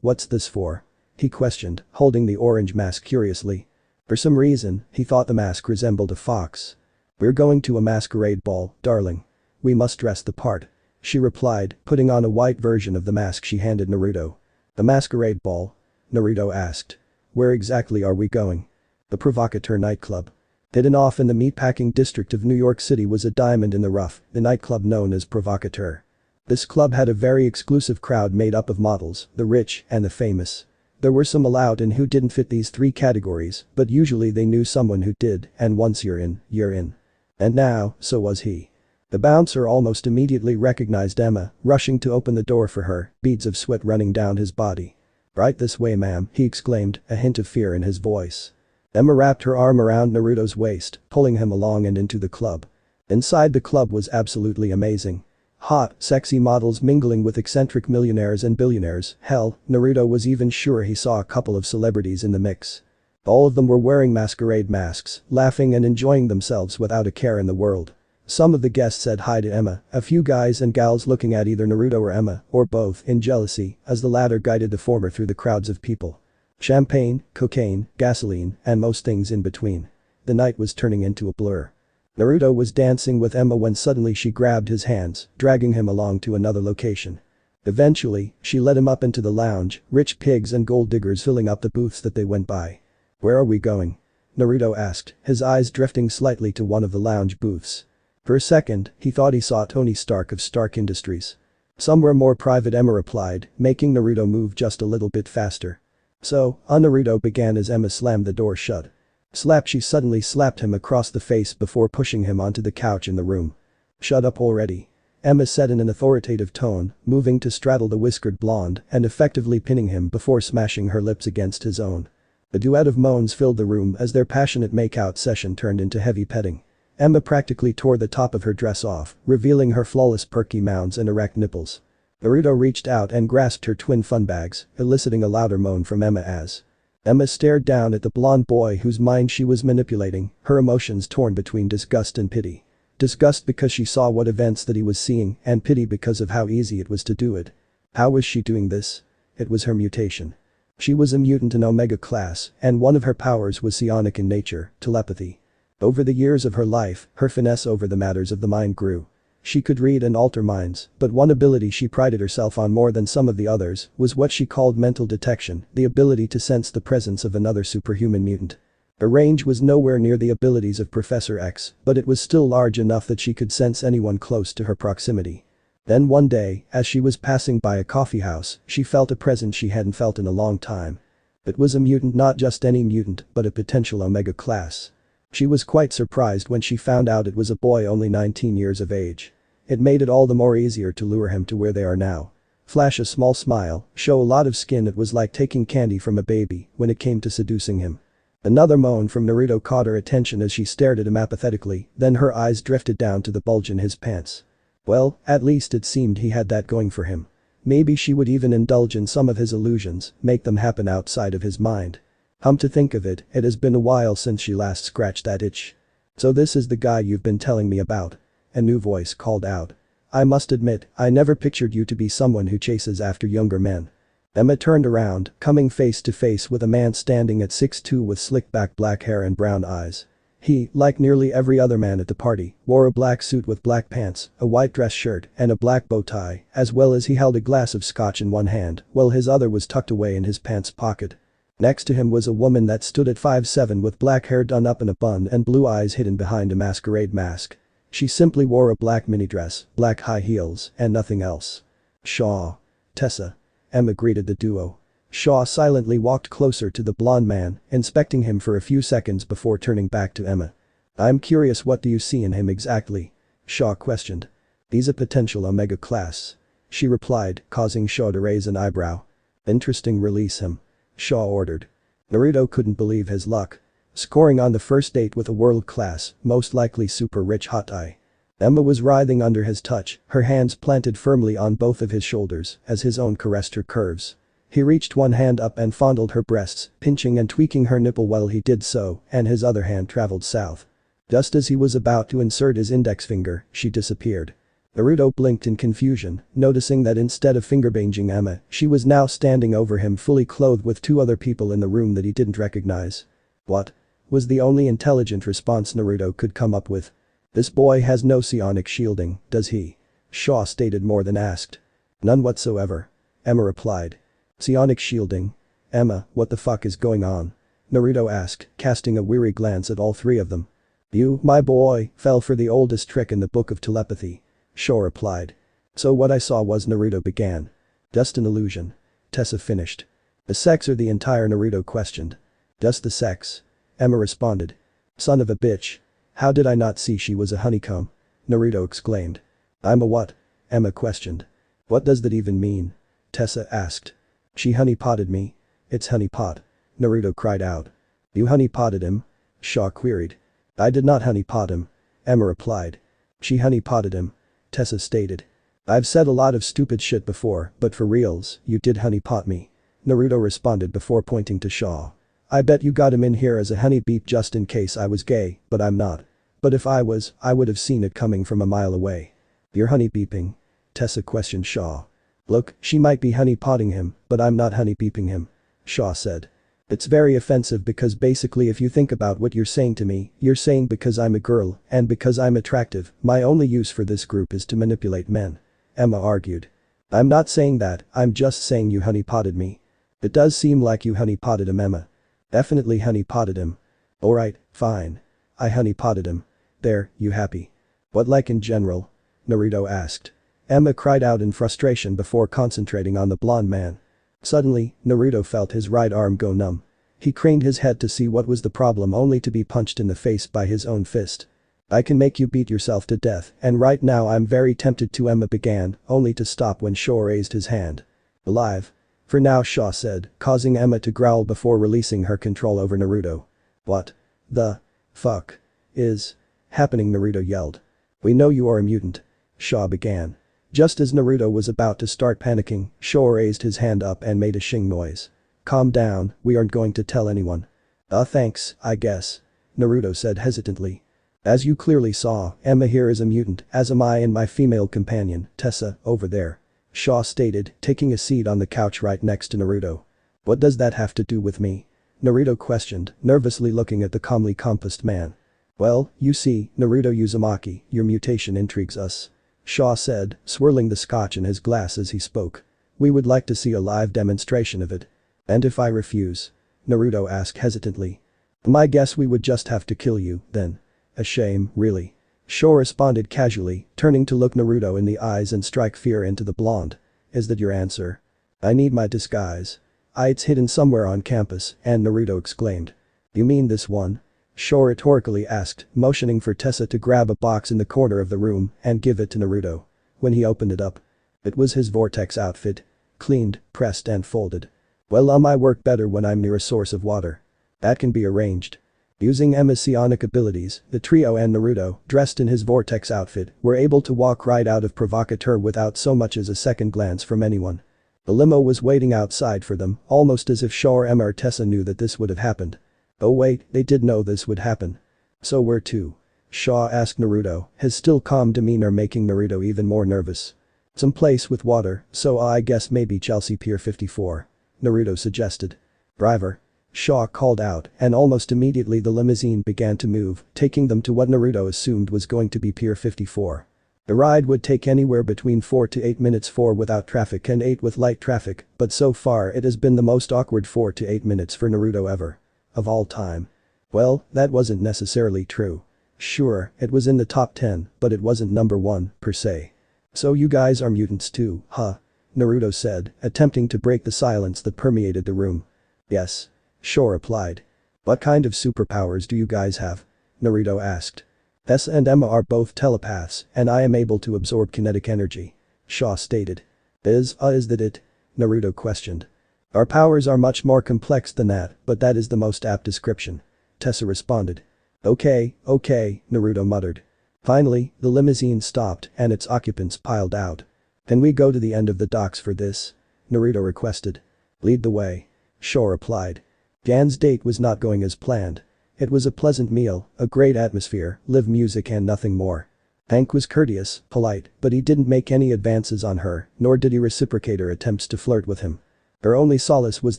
S1: What's this for?" he questioned, holding the orange mask curiously. For some reason, he thought the mask resembled a fox. "We're going to a masquerade ball, darling. We must dress the part," she replied, putting on a white version of the mask she handed Naruto. "The masquerade ball?" Naruto asked. "Where exactly are we going?" "The Provocateur nightclub." Hidden off in the meatpacking district of New York City was a diamond in the rough, the nightclub known as Provocateur. This club had a very exclusive crowd made up of models, the rich and the famous. There were some allowed in who didn't fit these 3 categories, but usually they knew someone who did, and once you're in, you're in. And now, so was he. The bouncer almost immediately recognized Emma, rushing to open the door for her, beads of sweat running down his body. "Right this way, ma'am," he exclaimed, a hint of fear in his voice. Emma wrapped her arm around Naruto's waist, pulling him along and into the club. Inside the club was absolutely amazing. Hot, sexy models mingling with eccentric millionaires and billionaires, hell, Naruto was even sure he saw a couple of celebrities in the mix. All of them were wearing masquerade masks, laughing and enjoying themselves without a care in the world. Some of the guests said hi to Emma, a few guys and gals looking at either Naruto or Emma, or both, in jealousy, as the latter guided the former through the crowds of people. Champagne, cocaine, gasoline, and most things in between. The night was turning into a blur. Naruto was dancing with Emma when suddenly she grabbed his hands, dragging him along to another location. Eventually, she led him up into the lounge, rich pigs and gold diggers filling up the booths that they went by. "Where are we going?" Naruto asked, his eyes drifting slightly to one of the lounge booths. For a second, he thought he saw Tony Stark of Stark Industries. "Somewhere more private," Emma replied, making Naruto move just a little bit faster. "So," Naruto began as Emma slammed the door shut. Slap! She suddenly slapped him across the face before pushing him onto the couch in the room. "Shut up already," Emma said in an authoritative tone, moving to straddle the whiskered blonde and effectively pinning him before smashing her lips against his own. A duet of moans filled the room as their passionate make-out session turned into heavy petting. Emma practically tore the top of her dress off, revealing her flawless perky mounds and erect nipples. Naruto reached out and grasped her twin fun bags, eliciting a louder moan from Emma as Emma stared down at the blonde boy whose mind she was manipulating, her emotions torn between disgust and pity. Disgust because she saw what events that he was seeing, and pity because of how easy it was to do it. How was she doing this? It was her mutation. She was a mutant in Omega class, and one of her powers was psionic in nature, telepathy. Over the years of her life, her finesse over the matters of the mind grew. She could read and alter minds, but one ability she prided herself on more than some of the others was what she called mental detection, the ability to sense the presence of another superhuman mutant. Her range was nowhere near the abilities of Professor X, but it was still large enough that she could sense anyone close to her proximity. Then one day, as she was passing by a coffee house, she felt a presence she hadn't felt in a long time. It was a mutant, not just any mutant, but a potential Omega class. She was quite surprised when she found out it was a boy only 19 years of age. It made it all the more easier to lure him to where they are now. Flash a small smile, show a lot of skin. It was like taking candy from a baby when it came to seducing him. Another moan from Naruto caught her attention as she stared at him apathetically, then her eyes drifted down to the bulge in his pants. Well, at least it seemed he had that going for him. Maybe she would even indulge in some of his illusions, make them happen outside of his mind. To think of it, it has been a while since she last scratched that itch. So this is the guy you've been telling me about. A new voice called out. I must admit, I never pictured you to be someone who chases after younger men. Emma turned around, coming face to face with a man standing at 6'2" with slick back black hair and brown eyes. He, like nearly every other man at the party, wore a black suit with black pants, a white dress shirt, and a black bow tie, as well as he held a glass of scotch in one hand, while his other was tucked away in his pants pocket. Next to him was a woman that stood at 5'7" with black hair done up in a bun and blue eyes hidden behind a masquerade mask. She simply wore a black mini dress, black high heels, and nothing else. Shaw. Tessa. Emma greeted the duo. Shaw silently walked closer to the blonde man, inspecting him for a few seconds before turning back to Emma. I'm curious, what do you see in him exactly? Shaw questioned. He's a potential Omega class. She replied, causing Shaw to raise an eyebrow. Interesting, release him. Shaw ordered. Naruto couldn't believe his luck. Scoring on the first date with a world-class, most likely super rich hot eye. Emma was writhing under his touch, her hands planted firmly on both of his shoulders as his own caressed her curves. He reached one hand up and fondled her breasts, pinching and tweaking her nipple while he did so, and his other hand traveled south. Just as he was about to insert his index finger, she disappeared. Naruto blinked in confusion, noticing that instead of fingerbanging Emma, she was now standing over him fully clothed with two other people in the room that he didn't recognize. What? Was the only intelligent response Naruto could come up with. This boy has no psionic shielding, does he? Shaw stated more than asked. None whatsoever. Emma replied. Psionic shielding? Emma, what the fuck is going on? Naruto asked, casting a weary glance at all three of them. You, my boy, fell for the oldest trick in the book of telepathy. Shaw replied. So what I saw was, Naruto began. Just an illusion. Tessa finished. The sex or the entire, Naruto questioned. Just the sex. Emma responded. Son of a bitch. How did I not see she was a honeycomb? Naruto exclaimed. I'm a what? Emma questioned. What does that even mean? Tessa asked. She honeypotted me. It's honeypot. Naruto cried out. You honeypotted him? Shaw queried. I did not honeypot him. Emma replied. She honeypotted him. Tessa stated. I've said a lot of stupid shit before, but for reals, you did honeypot me. Naruto responded before pointing to Shaw. I bet you got him in here as a honey beep just in case I was gay, but I'm not. But if I was, I would have seen it coming from a mile away. You're honey beeping? Tessa questioned Shaw. Look, she might be honey potting him, but I'm not honey beeping him. Shaw said. It's very offensive because basically if you think about what you're saying to me, you're saying because I'm a girl, and because I'm attractive, my only use for this group is to manipulate men. Emma argued. I'm not saying that, I'm just saying you honey potted me. It does seem like you honey potted him, Emma. Definitely honey potted him. Alright, fine. I honey potted him. There, you happy? What like in general? Naruto asked. Emma cried out in frustration before concentrating on the blonde man. Suddenly, Naruto felt his right arm go numb. He craned his head to see what was the problem, only to be punched in the face by his own fist. I can make you beat yourself to death, and right now I'm very tempted to, Emma began, only to stop when Shaw raised his hand. Alive. For now, Shaw said, causing Emma to growl before releasing her control over Naruto. What the fuck is happening? Naruto yelled. We know you are a mutant. Shaw began. Just as Naruto was about to start panicking, Shaw raised his hand up and made a shing noise. Calm down, we aren't going to tell anyone. Thanks, I guess. Naruto said hesitantly. As you clearly saw, Emma here is a mutant, as am I and my female companion, Tessa, over there. Shaw stated, taking a seat on the couch right next to Naruto. What does that have to do with me? Naruto questioned, nervously looking at the calmly composed man. Well, you see, Naruto Uzumaki, your mutation intrigues us. Shaw said, swirling the scotch in his glass as he spoke. We would like to see a live demonstration of it. And if I refuse? Naruto asked hesitantly. My guess we would just have to kill you, then. A shame, really. Shaw responded casually, turning to look Naruto in the eyes and strike fear into the blonde. Is that your answer? I need my disguise. It's hidden somewhere on campus, and Naruto exclaimed. You mean this one? Shaw rhetorically asked, motioning for Tessa to grab a box in the corner of the room and give it to Naruto. When he opened it up, it was his Vortex outfit. Cleaned, pressed and folded. Well, I work better when I'm near a source of water. That can be arranged. Using Emma's psionic abilities, the trio and Naruto, dressed in his Vortex outfit, were able to walk right out of Provocateur without so much as a second glance from anyone. The limo was waiting outside for them, almost as if Shaw or Emma or Tessa knew that this would have happened. Oh wait, they did know this would happen. So where to? Shaw asked Naruto, his still calm demeanor making Naruto even more nervous. Some place with water, so I guess maybe Chelsea Pier 54. Naruto suggested. Driver. Shaw called out, and almost immediately the limousine began to move, taking them to what Naruto assumed was going to be Pier 54. The ride would take anywhere between 4 to 8 minutes, 4 without traffic and 8 with light traffic, but so far it has been the most awkward 4 to 8 minutes for Naruto ever. Of all time. Well, that wasn't necessarily true. Sure, it was in the top 10, but it wasn't number 1, per se. So you guys are mutants too, huh? Naruto said, attempting to break the silence that permeated the room. Yes. Shaw replied. What kind of superpowers do you guys have? Naruto asked. Tessa and Emma are both telepaths, and I am able to absorb kinetic energy. Shaw stated. Is that it? Naruto questioned. Our powers are much more complex than that, but that is the most apt description. Tessa responded. Okay, Naruto muttered. Finally, the limousine stopped and its occupants piled out. Can we go to the end of the docks for this? Naruto requested. Lead the way. Shaw replied. Jan's date was not going as planned. It was a pleasant meal, a great atmosphere, live music and nothing more. Hank was courteous, polite, but he didn't make any advances on her, nor did he reciprocate her attempts to flirt with him. Her only solace was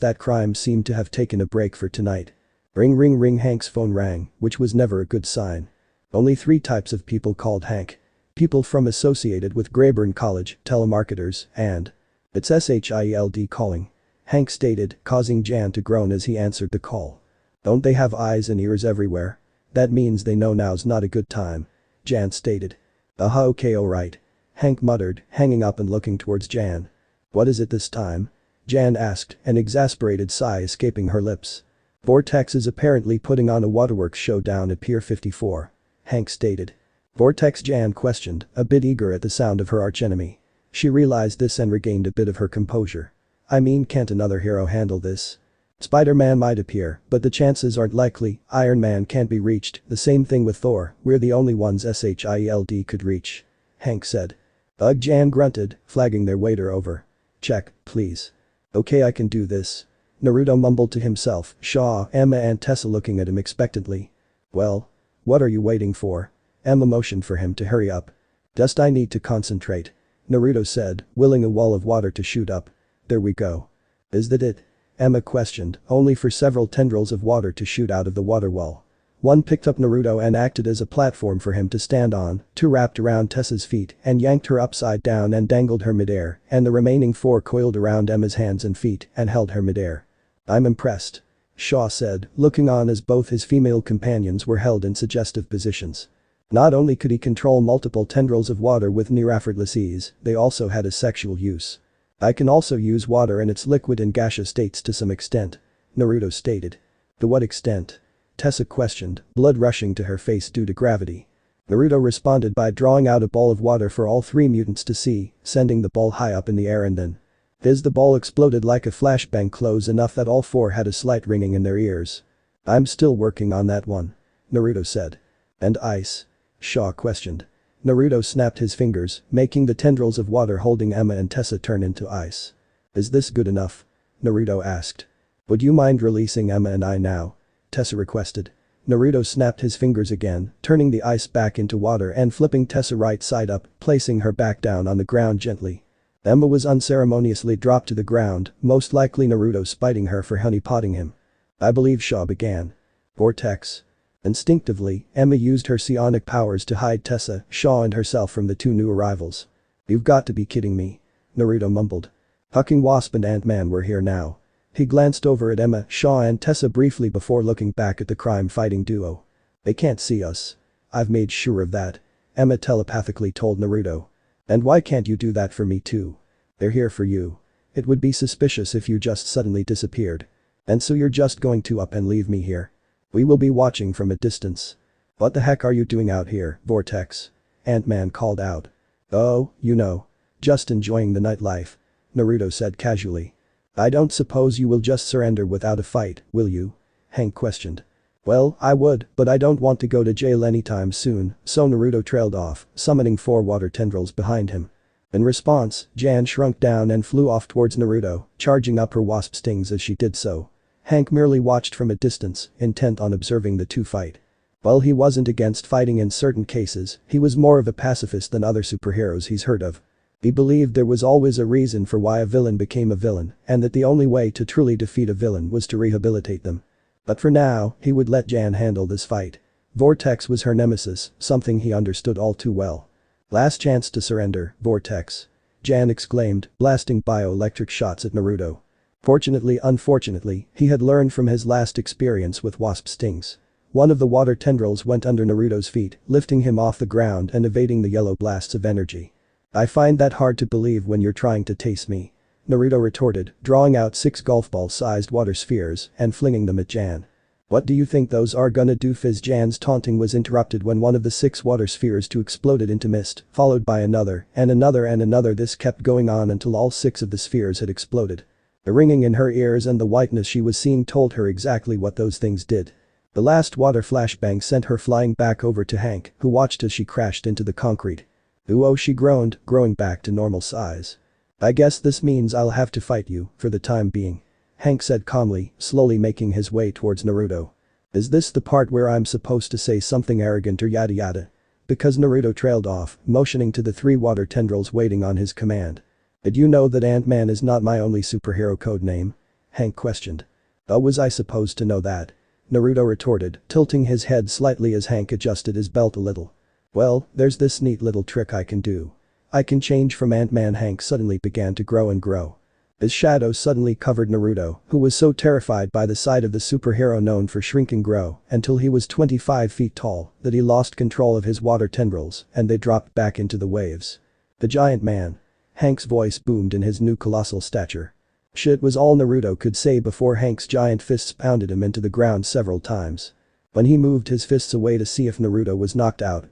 S1: that crime seemed to have taken a break for tonight. Ring ring ring. Hank's phone rang, which was never a good sign. Only 3 types of people called Hank. People from associated with Greyburn College, telemarketers, and it's SHIELD calling. Hank stated, causing Jan to groan as he answered the call. Don't they have eyes and ears everywhere? That means they know now's not a good time. Jan stated. Okay, alright. Hank muttered, hanging up and looking towards Jan. What is it this time? Jan asked, an exasperated sigh escaping her lips. Vortex is apparently putting on a waterworks show down at Pier 54. Hank stated. Vortex? Jan questioned, a bit eager at the sound of her archenemy. She realized this and regained a bit of her composure. I mean, can't another hero handle this? Spider-Man might appear, but the chances aren't likely. Iron Man can't be reached, the same thing with Thor, we're the only ones SHIELD could reach. Hank said. Ugh, Jan grunted, flagging their waiter over. Check, please. Okay, I can do this. Naruto mumbled to himself, Shaw, Emma and Tessa looking at him expectantly. Well? What are you waiting for? Emma motioned for him to hurry up. Just I need to concentrate. Naruto said, willing a wall of water to shoot up. There we go. Is that it? Emma questioned, only for several tendrils of water to shoot out of the water wall. One picked up Naruto and acted as a platform for him to stand on, 2 wrapped around Tessa's feet and yanked her upside down and dangled her midair, and the remaining 4 coiled around Emma's hands and feet and held her midair. I'm impressed. Shaw said, looking on as both his female companions were held in suggestive positions. Not only could he control multiple tendrils of water with near effortless ease, they also had a sexual use. I can also use water in its liquid and gaseous states to some extent. Naruto stated. To what extent? Tessa questioned, blood rushing to her face due to gravity. Naruto responded by drawing out a ball of water for all 3 mutants to see, sending the ball high up in the air and then. The ball exploded like a flashbang close enough that all 4 had a slight ringing in their ears. I'm still working on that one. Naruto said. And ice? Shaw questioned. Naruto snapped his fingers, making the tendrils of water holding Emma and Tessa turn into ice. Is this good enough? Naruto asked. Would you mind releasing Emma and I now? Tessa requested. Naruto snapped his fingers again, turning the ice back into water and flipping Tessa right side up, placing her back down on the ground gently. Emma was unceremoniously dropped to the ground, most likely Naruto spiting her for honeypotting him. I believe Shaw began. Vortex. Instinctively, Emma used her psionic powers to hide Tessa, Shaw and herself from the 2 new arrivals. You've got to be kidding me. Naruto mumbled. Fucking Wasp and Ant-Man were here now. He glanced over at Emma, Shaw and Tessa briefly before looking back at the crime-fighting duo. They can't see us. I've made sure of that. Emma telepathically told Naruto. And why can't you do that for me too? They're here for you. It would be suspicious if you just suddenly disappeared. And so you're just going to up and leave me here. We will be watching from a distance. What the heck are you doing out here, Vortex? Ant-Man called out. Oh, you know. Just enjoying the nightlife. Naruto said casually. I don't suppose you will just surrender without a fight, will you? Hank questioned. Well, I would, but I don't want to go to jail anytime soon, so Naruto trailed off, summoning 4 water tendrils behind him. In response, Jan shrunk down and flew off towards Naruto, charging up her wasp stings as she did so. Hank merely watched from a distance, intent on observing the two fight. While he wasn't against fighting in certain cases, he was more of a pacifist than other superheroes he's heard of. He believed there was always a reason for why a villain became a villain, and that the only way to truly defeat a villain was to rehabilitate them. But for now, he would let Jan handle this fight. Vortex was her nemesis, something he understood all too well. Last chance to surrender, Vortex. Jan exclaimed, blasting bioelectric shots at Naruto. Unfortunately, he had learned from his last experience with wasp stings. One of the water tendrils went under Naruto's feet, lifting him off the ground and evading the yellow blasts of energy. I find that hard to believe when you're trying to taste me. Naruto retorted, drawing out 6 golf ball-sized water spheres and flinging them at Jan. What do you think those are gonna do? Fizz. Jan's taunting was interrupted when one of the 6 water spheres exploded into mist, followed by another, and another and another. This kept going on until all 6 of the spheres had exploded. The ringing in her ears and the whiteness she was seeing told her exactly what those things did. The last water flashbang sent her flying back over to Hank, who watched as she crashed into the concrete. "Oh," she groaned, growing back to normal size. "I guess this means I'll have to fight you, for the time being," Hank said calmly, slowly making his way towards Naruto. "Is this the part where I'm supposed to say something arrogant or yada yada?" Because Naruto trailed off, motioning to the 3 water tendrils waiting on his command. "Did you know that Ant-Man is not my only superhero code name?" Hank questioned. "Oh, was I supposed to know that?" Naruto retorted, tilting his head slightly as Hank adjusted his belt a little. "Well, there's this neat little trick I can do. I can change from Ant-Man." Hank suddenly began to grow and grow. His shadow suddenly covered Naruto, who was so terrified by the sight of the superhero known for shrinking grow until he was 25 feet tall that he lost control of his water tendrils and they dropped back into the waves. "The giant man." Hank's voice boomed in his new colossal stature. Shit was all Naruto could say before Hank's giant fists pounded him into the ground several times. When he moved his fists away to see if Naruto was knocked out,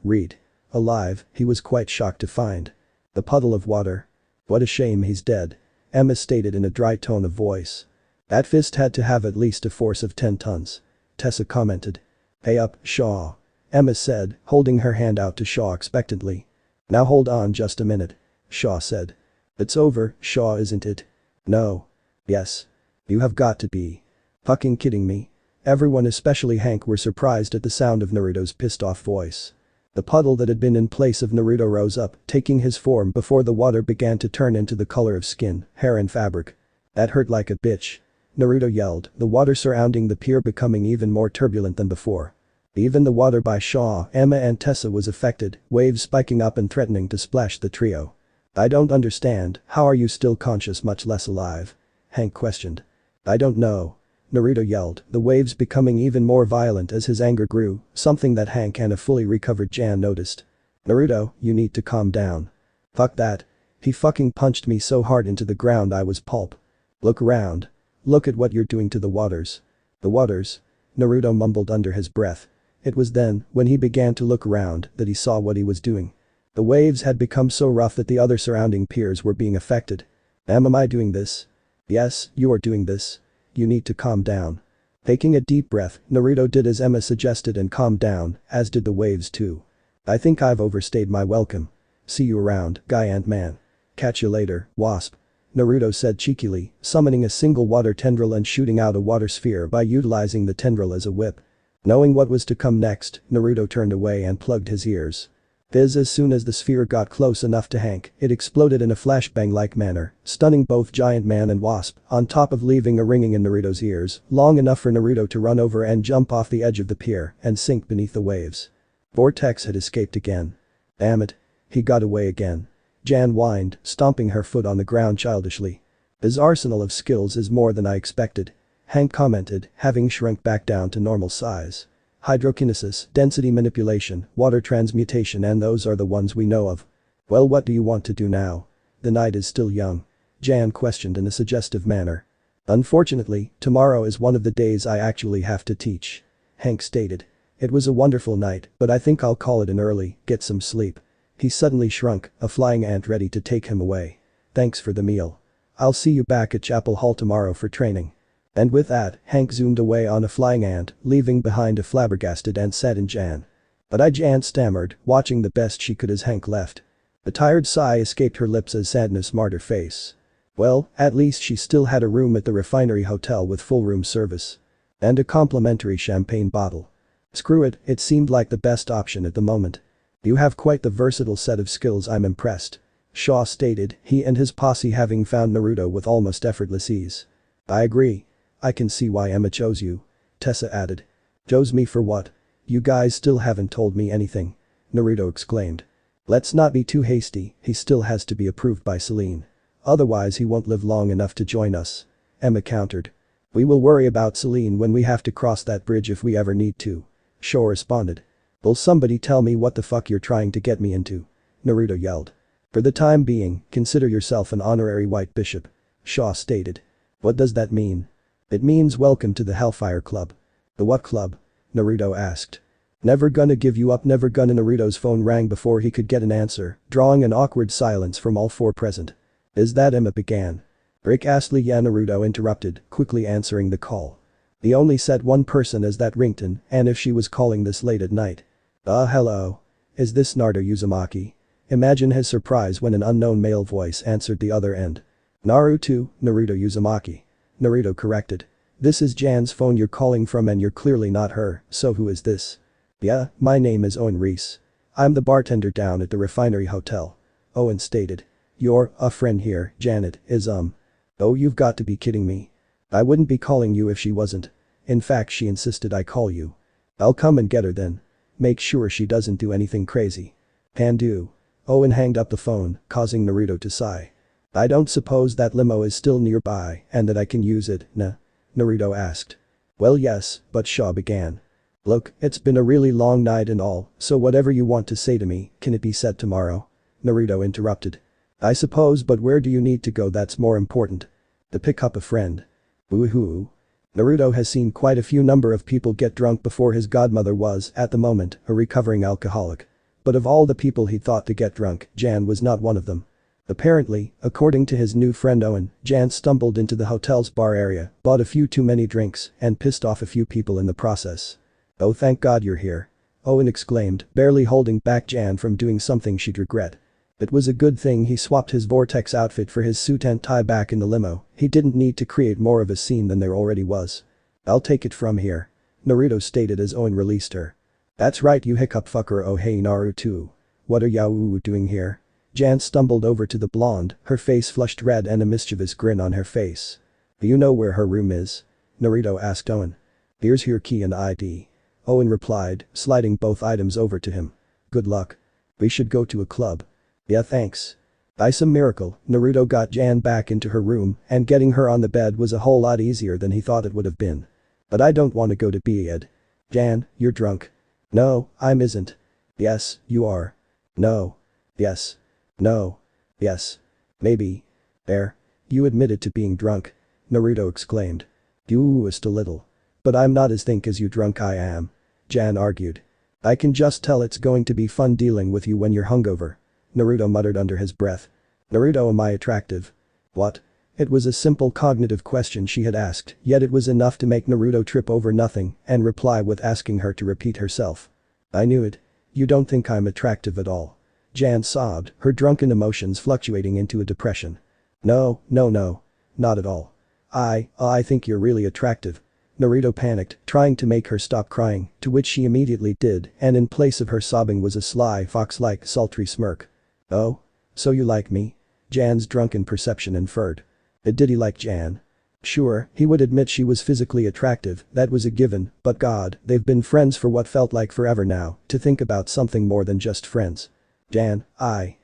S1: alive, he was quite shocked to find the puddle of water. "What a shame he's dead," Emma stated in a dry tone of voice. "That fist had to have at least a force of 10 tons. Tessa commented. "Hey up, Shaw," Emma said, holding her hand out to Shaw expectantly. "Now hold on just a minute," Shaw said. "It's over, Shaw, isn't it?" "No." "Yes. You have got to be fucking kidding me." Everyone, especially Hank, were surprised at the sound of Naruto's pissed-off voice. The puddle that had been in place of Naruto rose up, taking his form before the water began to turn into the color of skin, hair and fabric. "That hurt like a bitch," Naruto yelled, the water surrounding the pier becoming even more turbulent than before. Even the water by Shaw, Emma and Tessa was affected, waves spiking up and threatening to splash the trio. "I don't understand, how are you still conscious, much less alive?" Hank questioned. "I don't know," Naruto yelled, the waves becoming even more violent as his anger grew, something that Hank and a fully recovered Jan noticed. "Naruto, you need to calm down." "Fuck that. He fucking punched me so hard into the ground I was pulp." "Look around. Look at what you're doing to the waters." "The waters?" Naruto mumbled under his breath. It was then, when he began to look around, that he saw what he was doing. The waves had become so rough that the other surrounding piers were being affected. Am I doing this?" "Yes, you are doing this. You need to calm down." Taking a deep breath, Naruto did as Emma suggested and calmed down, as did the waves too. "I think I've overstayed my welcome. See you around, Guy Ant-Man." "Catch you later, Wasp," Naruto said cheekily, summoning a single water tendril and shooting out a water sphere by utilizing the tendril as a whip. Knowing what was to come next, Naruto turned away and plugged his ears. Fizz. As soon as the sphere got close enough to Hank, it exploded in a flashbang-like manner, stunning both Giant Man and Wasp, on top of leaving a ringing in Naruto's ears, long enough for Naruto to run over and jump off the edge of the pier and sink beneath the waves. Vortex had escaped again. "Damn it. He got away again," Jan whined, stomping her foot on the ground childishly. "His arsenal of skills is more than I expected," Hank commented, having shrunk back down to normal size. "Hydrokinesis, density manipulation, water transmutation, and those are the ones we know of." "Well, what do you want to do now? The night is still young," Jan questioned in a suggestive manner. "Unfortunately, tomorrow is one of the days I actually have to teach," Hank stated. "It was a wonderful night, but I think I'll call it an early, get some sleep." He suddenly shrunk, a flying ant ready to take him away. "Thanks for the meal. I'll see you back at Chapel Hall tomorrow for training." And with that, Hank zoomed away on a flying ant, leaving behind a flabbergasted and saddened Jan. But Jan stammered, watching the best she could as Hank left. A tired sigh escaped her lips as sadness marred her face. Well, at least she still had a room at the refinery hotel with full room service. And a complimentary champagne bottle. Screw it, it seemed like the best option at the moment. You have quite the versatile set of skills, I'm impressed. Shaw stated, he and his posse having found Naruto with almost effortless ease. I agree. I can see why Emma chose you. Tessa added. Chose me for what? You guys still haven't told me anything. Naruto exclaimed. Let's not be too hasty, he still has to be approved by Celine. Otherwise he won't live long enough to join us. Emma countered. We will worry about Celine when we have to cross that bridge if we ever need to. Shaw responded. Will somebody tell me what the fuck you're trying to get me into? Naruto yelled. For the time being, consider yourself an honorary white bishop. Shaw stated. What does that mean? It means welcome to the Hellfire Club. The what club? Naruto asked. Never gonna give you up, never gonna. Naruto's phone rang before he could get an answer, drawing an awkward silence from all four present. Is that Emma began? Rick Astley, yeah, Naruto interrupted, quickly answering the call. He only said one person as that ringtone, and if she was calling this late at night. Hello. Is this Naruto Uzumaki? Imagine his surprise when an unknown male voice answered the other end. Naruto Uzumaki. Naruto corrected. This is Jan's phone you're calling from and you're clearly not her, so who is this? Yeah, my name is Owen Reese. I'm the bartender down at the refinery hotel. Owen stated. You're a friend here, Janet, is Oh, you've got to be kidding me. I wouldn't be calling you if she wasn't. In fact, she insisted I call you. I'll come and get her then. Make sure she doesn't do anything crazy. Can do. Owen hanged up the phone, causing Naruto to sigh. I don't suppose that limo is still nearby and that I can use it, nah? Naruto asked. Well, yes, but Shaw began. Look, it's been a really long night and all, so whatever you want to say to me, can it be said tomorrow? Naruto interrupted. I suppose, but where do you need to go that's more important? To pick up a friend. Woohoo. Naruto has seen quite a few number of people get drunk before his godmother was, at the moment, a recovering alcoholic. But of all the people he thought to get drunk, Jan was not one of them. Apparently, according to his new friend Owen, Jan stumbled into the hotel's bar area, bought a few too many drinks, and pissed off a few people in the process. Oh, thank God you're here. Owen exclaimed, barely holding back Jan from doing something she'd regret. It was a good thing he swapped his Vortex outfit for his suit and tie back in the limo, he didn't need to create more of a scene than there already was. I'll take it from here. Naruto stated as Owen released her. That's right, you hiccup fucker. Oh hey Naruto. What are you doing here? Jan stumbled over to the blonde, her face flushed red and a mischievous grin on her face. Do you know where her room is? Naruto asked Owen. Here's your key and ID. Owen replied, sliding both items over to him. Good luck. We should go to a club. Yeah, thanks. By some miracle, Naruto got Jan back into her room, and getting her on the bed was a whole lot easier than he thought it would have been. But I don't want to go to bed. Jan, you're drunk. No, I'm isn't. Yes, you are. No. Yes. No. Yes. Maybe. There. You admitted to being drunk. Naruto exclaimed. Just a little. But I'm not as think as you drunk I am. Jan argued. I can just tell it's going to be fun dealing with you when you're hungover. Naruto muttered under his breath. Naruto, am I attractive? What? It was a simple cognitive question she had asked, yet it was enough to make Naruto trip over nothing and reply with asking her to repeat herself. I knew it. You don't think I'm attractive at all. Jan sobbed, her drunken emotions fluctuating into a depression. No, not at all. I think you're really attractive. Naruto panicked, trying to make her stop crying, to which she immediately did, and in place of her sobbing was a sly fox-like sultry smirk. Oh? So you like me? Jan's drunken perception inferred. Did he like Jan? Sure, he would admit she was physically attractive, that was a given, but God, they've been friends for what felt like forever now, to think about something more than just friends. Jan, shhhhhhhh.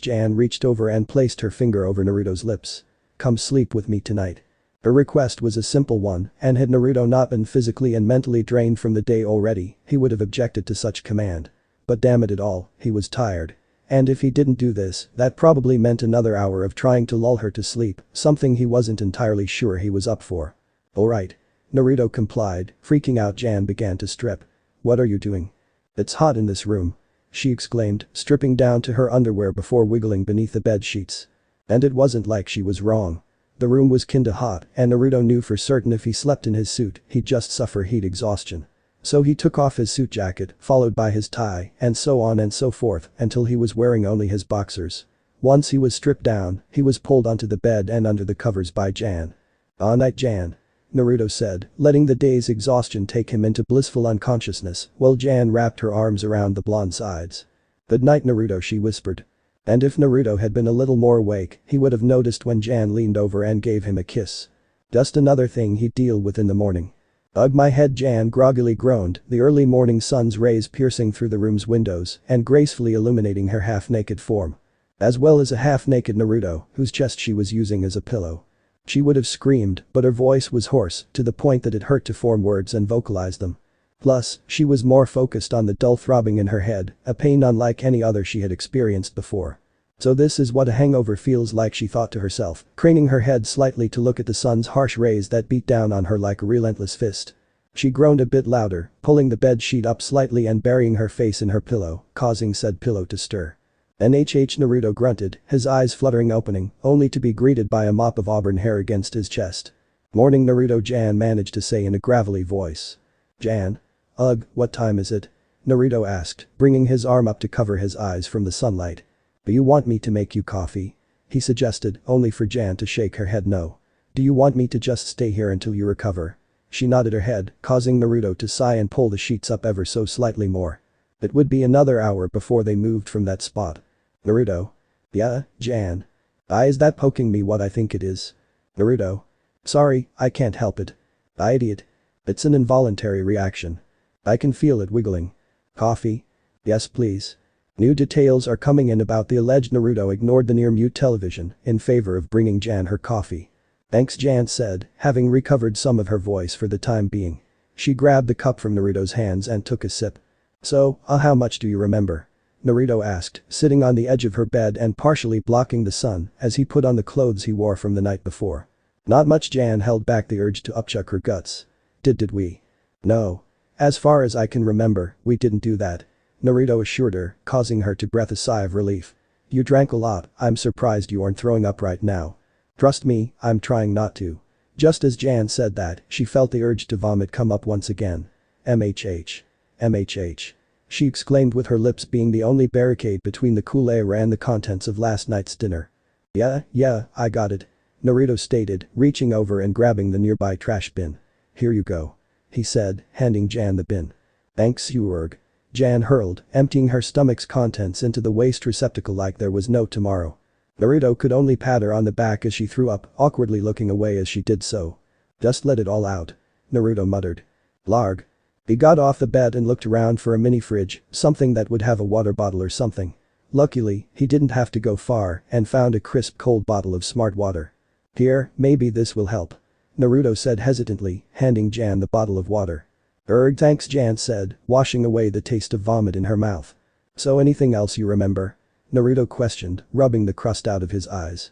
S1: Jan reached over and placed her finger over Naruto's lips. Come sleep with me tonight. Her request was a simple one, and had Naruto not been physically and mentally drained from the day already, he would have objected to such command. But damn it all, he was tired. And if he didn't do this, that probably meant another hour of trying to lull her to sleep, something he wasn't entirely sure he was up for. Alright. Naruto complied, freaking out. Jan began to strip. What are you doing? It's hot in this room. She exclaimed, stripping down to her underwear before wiggling beneath the bed sheets. And it wasn't like she was wrong. The room was kinda hot, and Naruto knew for certain if he slept in his suit, he'd just suffer heat exhaustion. So he took off his suit jacket, followed by his tie, and so on and so forth, until he was wearing only his boxers. Once he was stripped down, he was pulled onto the bed and under the covers by Jan. "All night, Jan," Naruto said, letting the day's exhaustion take him into blissful unconsciousness, while Jan wrapped her arms around the blonde sides. "Good night, Naruto," she whispered. And if Naruto had been a little more awake, he would have noticed when Jan leaned over and gave him a kiss. Just another thing he'd deal with in the morning. "Ugh, my head," Jan groggily groaned, the early morning sun's rays piercing through the room's windows and gracefully illuminating her half-naked form. As well as a half-naked Naruto, whose chest she was using as a pillow. She would have screamed, but her voice was hoarse, to the point that it hurt to form words and vocalize them. Plus, she was more focused on the dull throbbing in her head, a pain unlike any other she had experienced before. So this is what a hangover feels like, she thought to herself, craning her head slightly to look at the sun's harsh rays that beat down on her like a relentless fist. She groaned a bit louder, pulling the bed sheet up slightly and burying her face in her pillow, causing said pillow to stir. NHH, Naruto grunted, his eyes fluttering opening, only to be greeted by a mop of auburn hair against his chest. "Morning, Naruto," Jan managed to say in a gravelly voice. "Jan? Ugh, what time is it?" Naruto asked, bringing his arm up to cover his eyes from the sunlight. "Do you want me to make you coffee?" he suggested, only for Jan to shake her head no. "Do you want me to just stay here until you recover?" She nodded her head, causing Naruto to sigh and pull the sheets up ever so slightly more. It would be another hour before they moved from that spot. "Naruto?" "Yeah, Jan?" Is that poking me what I think it is?" "Naruto?" "Sorry, I can't help it." "Idiot. It's an involuntary reaction. I can feel it wiggling." "Coffee?" "Yes, please." New details are coming in about the alleged Naruto ignored the near-mute television in favor of bringing Jan her coffee. "Thanks," Jan said, having recovered some of her voice for the time being. She grabbed the cup from Naruto's hands and took a sip. "So, how much do you remember?" Naruto asked, sitting on the edge of her bed and partially blocking the sun as he put on the clothes he wore from the night before. "Not much." Jan held back the urge to upchuck her guts. Did we?" "No. As far as I can remember, we didn't do that," Naruto assured her, causing her to breathe a sigh of relief. "You drank a lot, I'm surprised you aren't throwing up right now." "Trust me, I'm trying not to." Just as Jan said that, she felt the urge to vomit come up once again. MHH. MHH. She exclaimed with her lips being the only barricade between the cool air and the contents of last night's dinner. Yeah, I got it," Naruto stated, reaching over and grabbing the nearby trash bin. "Here you go," he said, handing Jan the bin. "Thanks, Urg," Jan hurled, emptying her stomach's contents into the waste receptacle like there was no tomorrow. Naruto could only pat her on the back as she threw up, awkwardly looking away as she did so. "Just let it all out," Naruto muttered. "Larg." He got off the bed and looked around for a mini fridge, something that would have a water bottle or something. Luckily, he didn't have to go far and found a crisp cold bottle of smart water. "Here, maybe this will help," Naruto said hesitantly, handing Jan the bottle of water. Thanks," Jan said, washing away the taste of vomit in her mouth. "So anything else you remember?" Naruto questioned, rubbing the crust out of his eyes.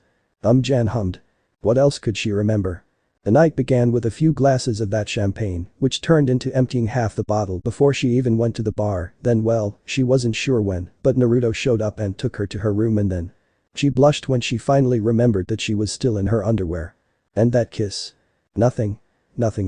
S1: Jan hummed. What else could she remember? The night began with a few glasses of that champagne, which turned into emptying half the bottle before she even went to the bar, then well, she wasn't sure when, but Naruto showed up and took her to her room and then. She blushed when she finally remembered that she was still in her underwear. "And that kiss?" Nothing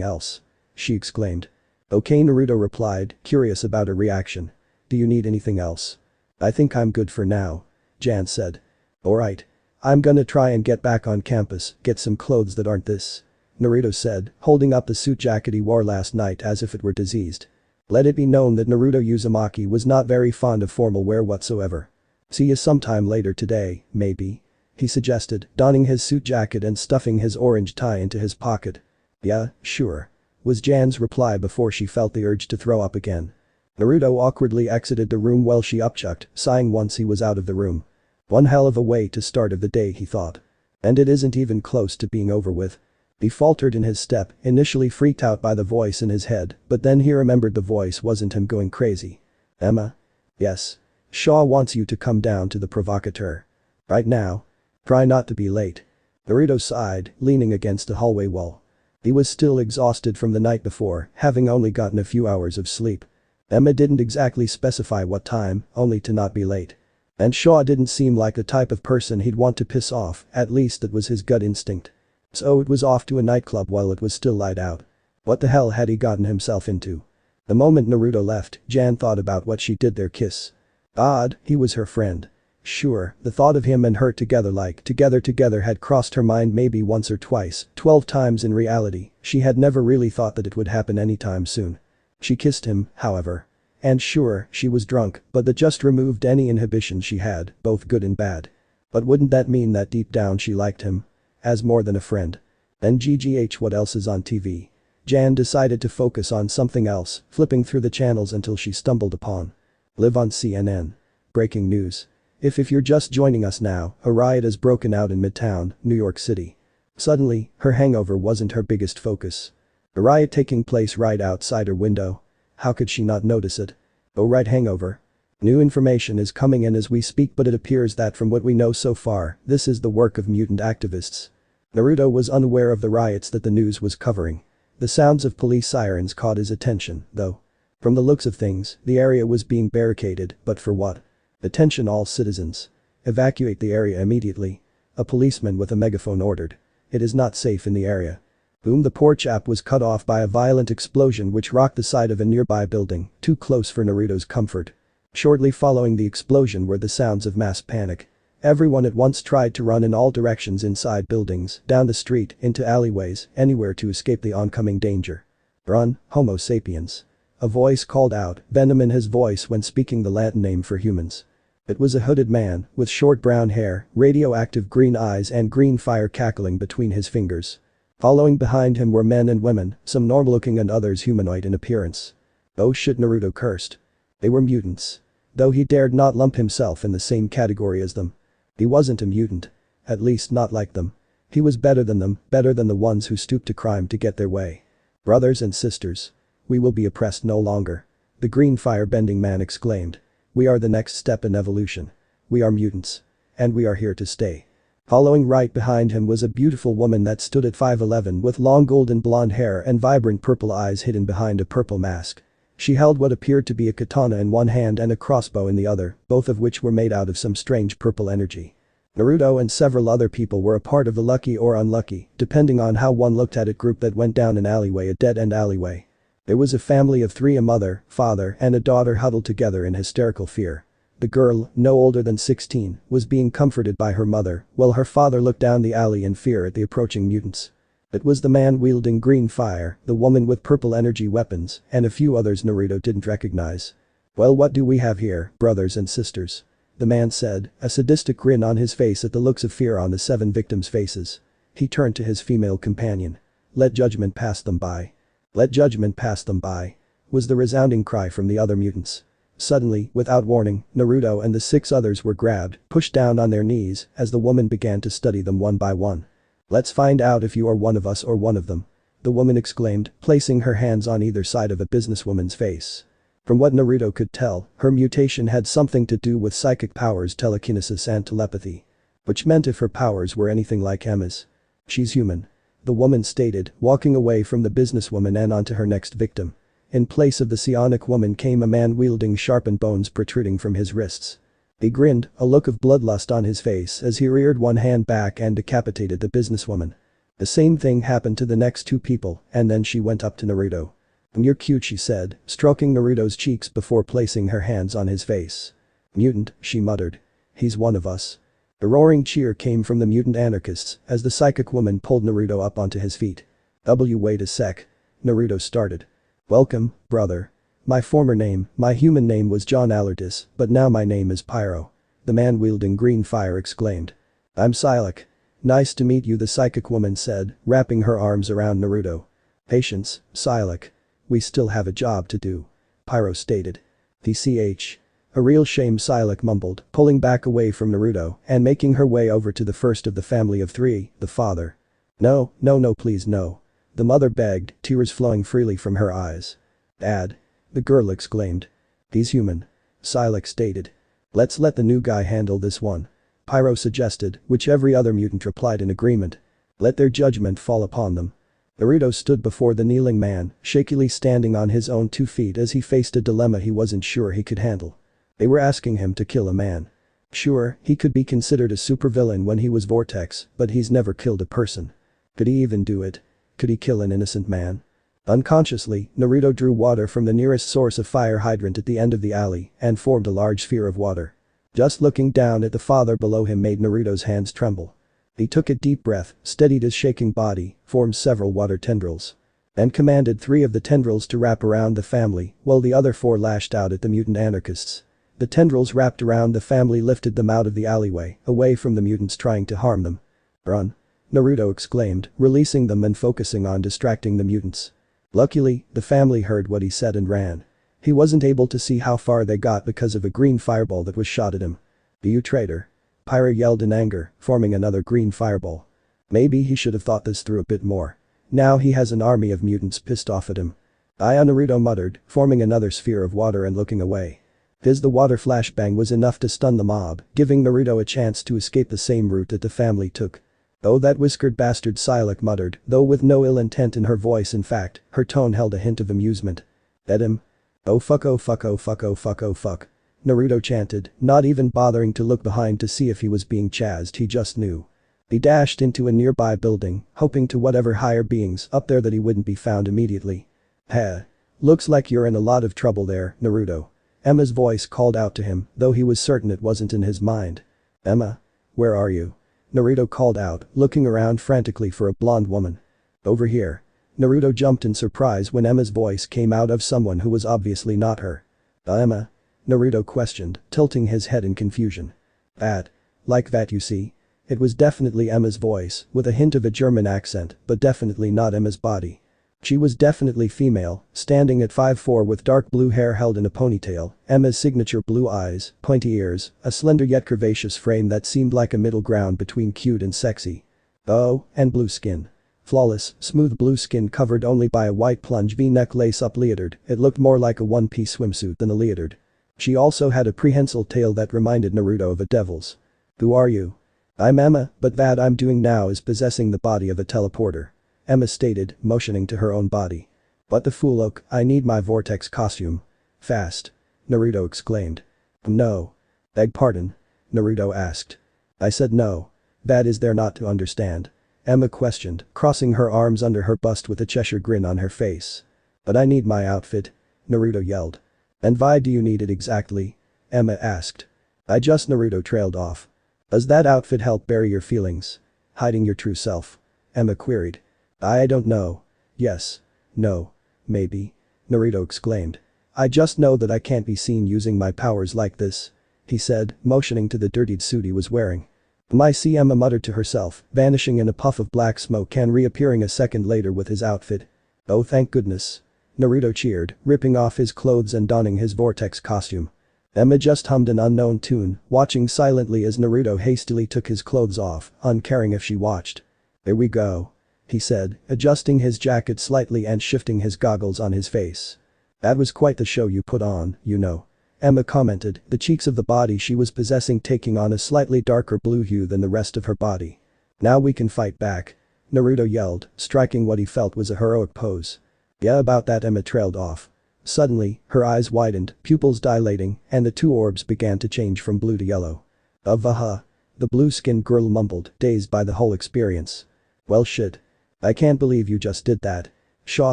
S1: else," she exclaimed. "Okay," Naruto replied, curious about her reaction. "Do you need anything else?" "I think I'm good for now," Jan said. "Alright. I'm gonna try and get back on campus, get some clothes that aren't this," Naruto said, holding up the suit jacket he wore last night as if it were diseased. Let it be known that Naruto Uzumaki was not very fond of formal wear whatsoever. "See you sometime later today, maybe?" he suggested, donning his suit jacket and stuffing his orange tie into his pocket. "Yeah, sure," was Jan's reply before she felt the urge to throw up again. Naruto awkwardly exited the room while she upchucked, sighing once he was out of the room. One hell of a way to start of the day, he thought. And it isn't even close to being over with. He faltered in his step, initially freaked out by the voice in his head, but then he remembered the voice wasn't him going crazy. "Emma?" "Yes. Shaw wants you to come down to the provocateur. Right now. Try not to be late." Naruto sighed, leaning against a hallway wall. He was still exhausted from the night before, having only gotten a few hours of sleep. Emma didn't exactly specify what time, only to not be late. And Shaw didn't seem like the type of person he'd want to piss off, at least that was his gut instinct. So it was off to a nightclub while it was still light out. What the hell had he gotten himself into? The moment Naruto left, Jan thought about what she did there kiss. Odd, he was her friend. Sure, the thought of him and her together had crossed her mind maybe once or twice, 12 times in reality, she had never really thought that it would happen anytime soon. She kissed him, however. And sure, she was drunk, but that just removed any inhibition she had, both good and bad. But wouldn't that mean that deep down she liked him? As more than a friend? Then GGH, what else is on TV? Jan decided to focus on something else, flipping through the channels until she stumbled upon Live on CNN. Breaking news. If you're just joining us now, a riot has broken out in Midtown, New York City. Suddenly, her hangover wasn't her biggest focus. A riot taking place right outside her window. How could she not notice it? Oh right, hangover. New information is coming in as we speak, but it appears that from what we know so far, this is the work of mutant activists. Naruto was unaware of the riots that the news was covering. The sounds of police sirens caught his attention, though. From the looks of things, the area was being barricaded, but for what? Attention all citizens. Evacuate the area immediately. A policeman with a megaphone ordered. It is not safe in the area. Boom, the poor chap was cut off by a violent explosion which rocked the side of a nearby building, too close for Naruto's comfort. Shortly following the explosion were the sounds of mass panic. Everyone at once tried to run in all directions inside buildings, down the street, into alleyways, anywhere to escape the oncoming danger. Run, Homo sapiens. A voice called out, venom in his voice when speaking the Latin name for humans. It was a hooded man, with short brown hair, radioactive green eyes and green fire cackling between his fingers. Following behind him were men and women, some normal-looking and others humanoid in appearance. Oh shit, Naruto cursed. They were mutants. Though he dared not lump himself in the same category as them. He wasn't a mutant. At least not like them. He was better than them, better than the ones who stooped to crime to get their way. Brothers and sisters. We will be oppressed no longer. The green fire-bending man exclaimed. We are the next step in evolution. We are mutants. And we are here to stay. Following right behind him was a beautiful woman that stood at 5'11" with long golden blonde hair and vibrant purple eyes hidden behind a purple mask. She held what appeared to be a katana in one hand and a crossbow in the other, both of which were made out of some strange purple energy. Naruto and several other people were a part of the lucky or unlucky, depending on how one looked at it, group that went down an alleyway, a dead-end alleyway. There was a family of 3, a mother, father and a daughter huddled together in hysterical fear. The girl, no older than 16, was being comforted by her mother, while her father looked down the alley in fear at the approaching mutants. It was the man wielding green fire, the woman with purple energy weapons, and a few others Naruto didn't recognize. Well, what do we have here, brothers and sisters? The man said, a sadistic grin on his face at the looks of fear on the 7 victims' faces. He turned to his female companion. Let judgment pass them by. Let judgment pass them by. Was the resounding cry from the other mutants. Suddenly, without warning, Naruto and the 6 others were grabbed, pushed down on their knees, as the woman began to study them one by one. Let's find out if you are one of us or one of them. The woman exclaimed, placing her hands on either side of a businesswoman's face. From what Naruto could tell, her mutation had something to do with psychic powers, telekinesis and telepathy. Which meant if her powers were anything like Emma's. She's human. The woman stated, walking away from the businesswoman and onto her next victim. In place of the psionic woman came a man wielding sharpened bones protruding from his wrists. He grinned, a look of bloodlust on his face as he reared one hand back and decapitated the businesswoman. The same thing happened to the next 2 people, and then she went up to Naruto. You're cute, she said, stroking Naruto's cheeks before placing her hands on his face. Mutant, she muttered. He's one of us. A roaring cheer came from the mutant anarchists as the psychic woman pulled Naruto up onto his feet. Wait a sec. Naruto started. Welcome, brother. My former name, my human name was John Alertis, but now my name is Pyro. The man wielding green fire exclaimed. I'm Silac. Nice to meet you, the psychic woman said, wrapping her arms around Naruto. Patience, Silac. We still have a job to do. Pyro stated. TCH. A real shame, Silac mumbled, pulling back away from Naruto and making her way over to the first of the family of 3, the father. No, please no. The mother begged, tears flowing freely from her eyes. Dad. The girl exclaimed. He's human. Silac stated. Let's let the new guy handle this one. Pyro suggested, which every other mutant replied in agreement. Let their judgment fall upon them. Naruto stood before the kneeling man, shakily standing on his own 2 feet as he faced a dilemma he wasn't sure he could handle. They were asking him to kill a man. Sure, he could be considered a supervillain when he was Vortex, but he's never killed a person. Could he even do it? Could he kill an innocent man? Unconsciously, Naruto drew water from the nearest source of fire hydrant at the end of the alley and formed a large sphere of water. Just looking down at the father below him made Naruto's hands tremble. He took a deep breath, steadied his shaking body, formed several water tendrils. And commanded 3 of the tendrils to wrap around the family while the other 4 lashed out at the mutant anarchists. The tendrils wrapped around the family lifted them out of the alleyway, away from the mutants trying to harm them. "Run!" Naruto exclaimed, releasing them and focusing on distracting the mutants. Luckily, the family heard what he said and ran. He wasn't able to see how far they got because of a green fireball that was shot at him. "You traitor!" Pyra yelled in anger, forming another green fireball. Maybe he should have thought this through a bit more. Now he has an army of mutants pissed off at him. Naruto muttered, forming another sphere of water and looking away. The water flashbang was enough to stun the mob, giving Naruto a chance to escape the same route that the family took. "Oh, that whiskered bastard," Psylocke muttered, though with no ill intent in her voice. In fact, her tone held a hint of amusement. "That him? Oh fuck, oh fuck, oh fuck, oh fuck, oh fuck," Naruto chanted, not even bothering to look behind to see if he was being chased. He just knew. He dashed into a nearby building, hoping to whatever higher beings up there that he wouldn't be found immediately. "Heh. Looks like you're in a lot of trouble there, Naruto." Emma's voice called out to him, though he was certain it wasn't in his mind. "Emma? Where are you?" Naruto called out, looking around frantically for a blonde woman. "Over here." Naruto jumped in surprise when Emma's voice came out of someone who was obviously not her. Emma?" Naruto questioned, tilting his head in confusion. "That. Like that, you see?" It was definitely Emma's voice, with a hint of a German accent, but definitely not Emma's body. She was definitely female, standing at 5'4" with dark blue hair held in a ponytail, Emma's signature blue eyes, pointy ears, a slender yet curvaceous frame that seemed like a middle ground between cute and sexy. Oh, and blue skin. Flawless, smooth blue skin covered only by a white plunge V-neck lace-up leotard. It looked more like a one-piece swimsuit than a leotard. She also had a prehensile tail that reminded Naruto of a devil's. "Who are you?" "I'm Emma, but that I'm doing now is possessing the body of a teleporter," Emma stated, motioning to her own body. "What the fool, look, I need my vortex costume. Fast." Naruto exclaimed. "No." "Beg pardon?" Naruto asked. "I said no. That is there not to understand?" Emma questioned, crossing her arms under her bust with a Cheshire grin on her face. "But I need my outfit," Naruto yelled. "And why do you need it exactly?" Emma asked. Naruto trailed off. "Does that outfit help bury your feelings? Hiding your true self?" Emma queried. "I don't know. Yes. No. Maybe." Naruto exclaimed. "I just know that I can't be seen using my powers like this," he said, motioning to the dirtied suit he was wearing. "My see," Emma muttered to herself, vanishing in a puff of black smoke and reappearing a second later with his outfit. "Oh, thank goodness." Naruto cheered, ripping off his clothes and donning his vortex costume. Emma just hummed an unknown tune, watching silently as Naruto hastily took his clothes off, uncaring if she watched. "There we go," he said, adjusting his jacket slightly and shifting his goggles on his face. "That was quite the show you put on, you know," Emma commented, the cheeks of the body she was possessing taking on a slightly darker blue hue than the rest of her body. "Now we can fight back," Naruto yelled, striking what he felt was a heroic pose. "Yeah, about that," Emma trailed off. Suddenly, her eyes widened, pupils dilating, and the 2 orbs began to change from blue to yellow. "Aha," the blue-skinned girl mumbled, dazed by the whole experience. "Well shit. I can't believe you just did that," Shaw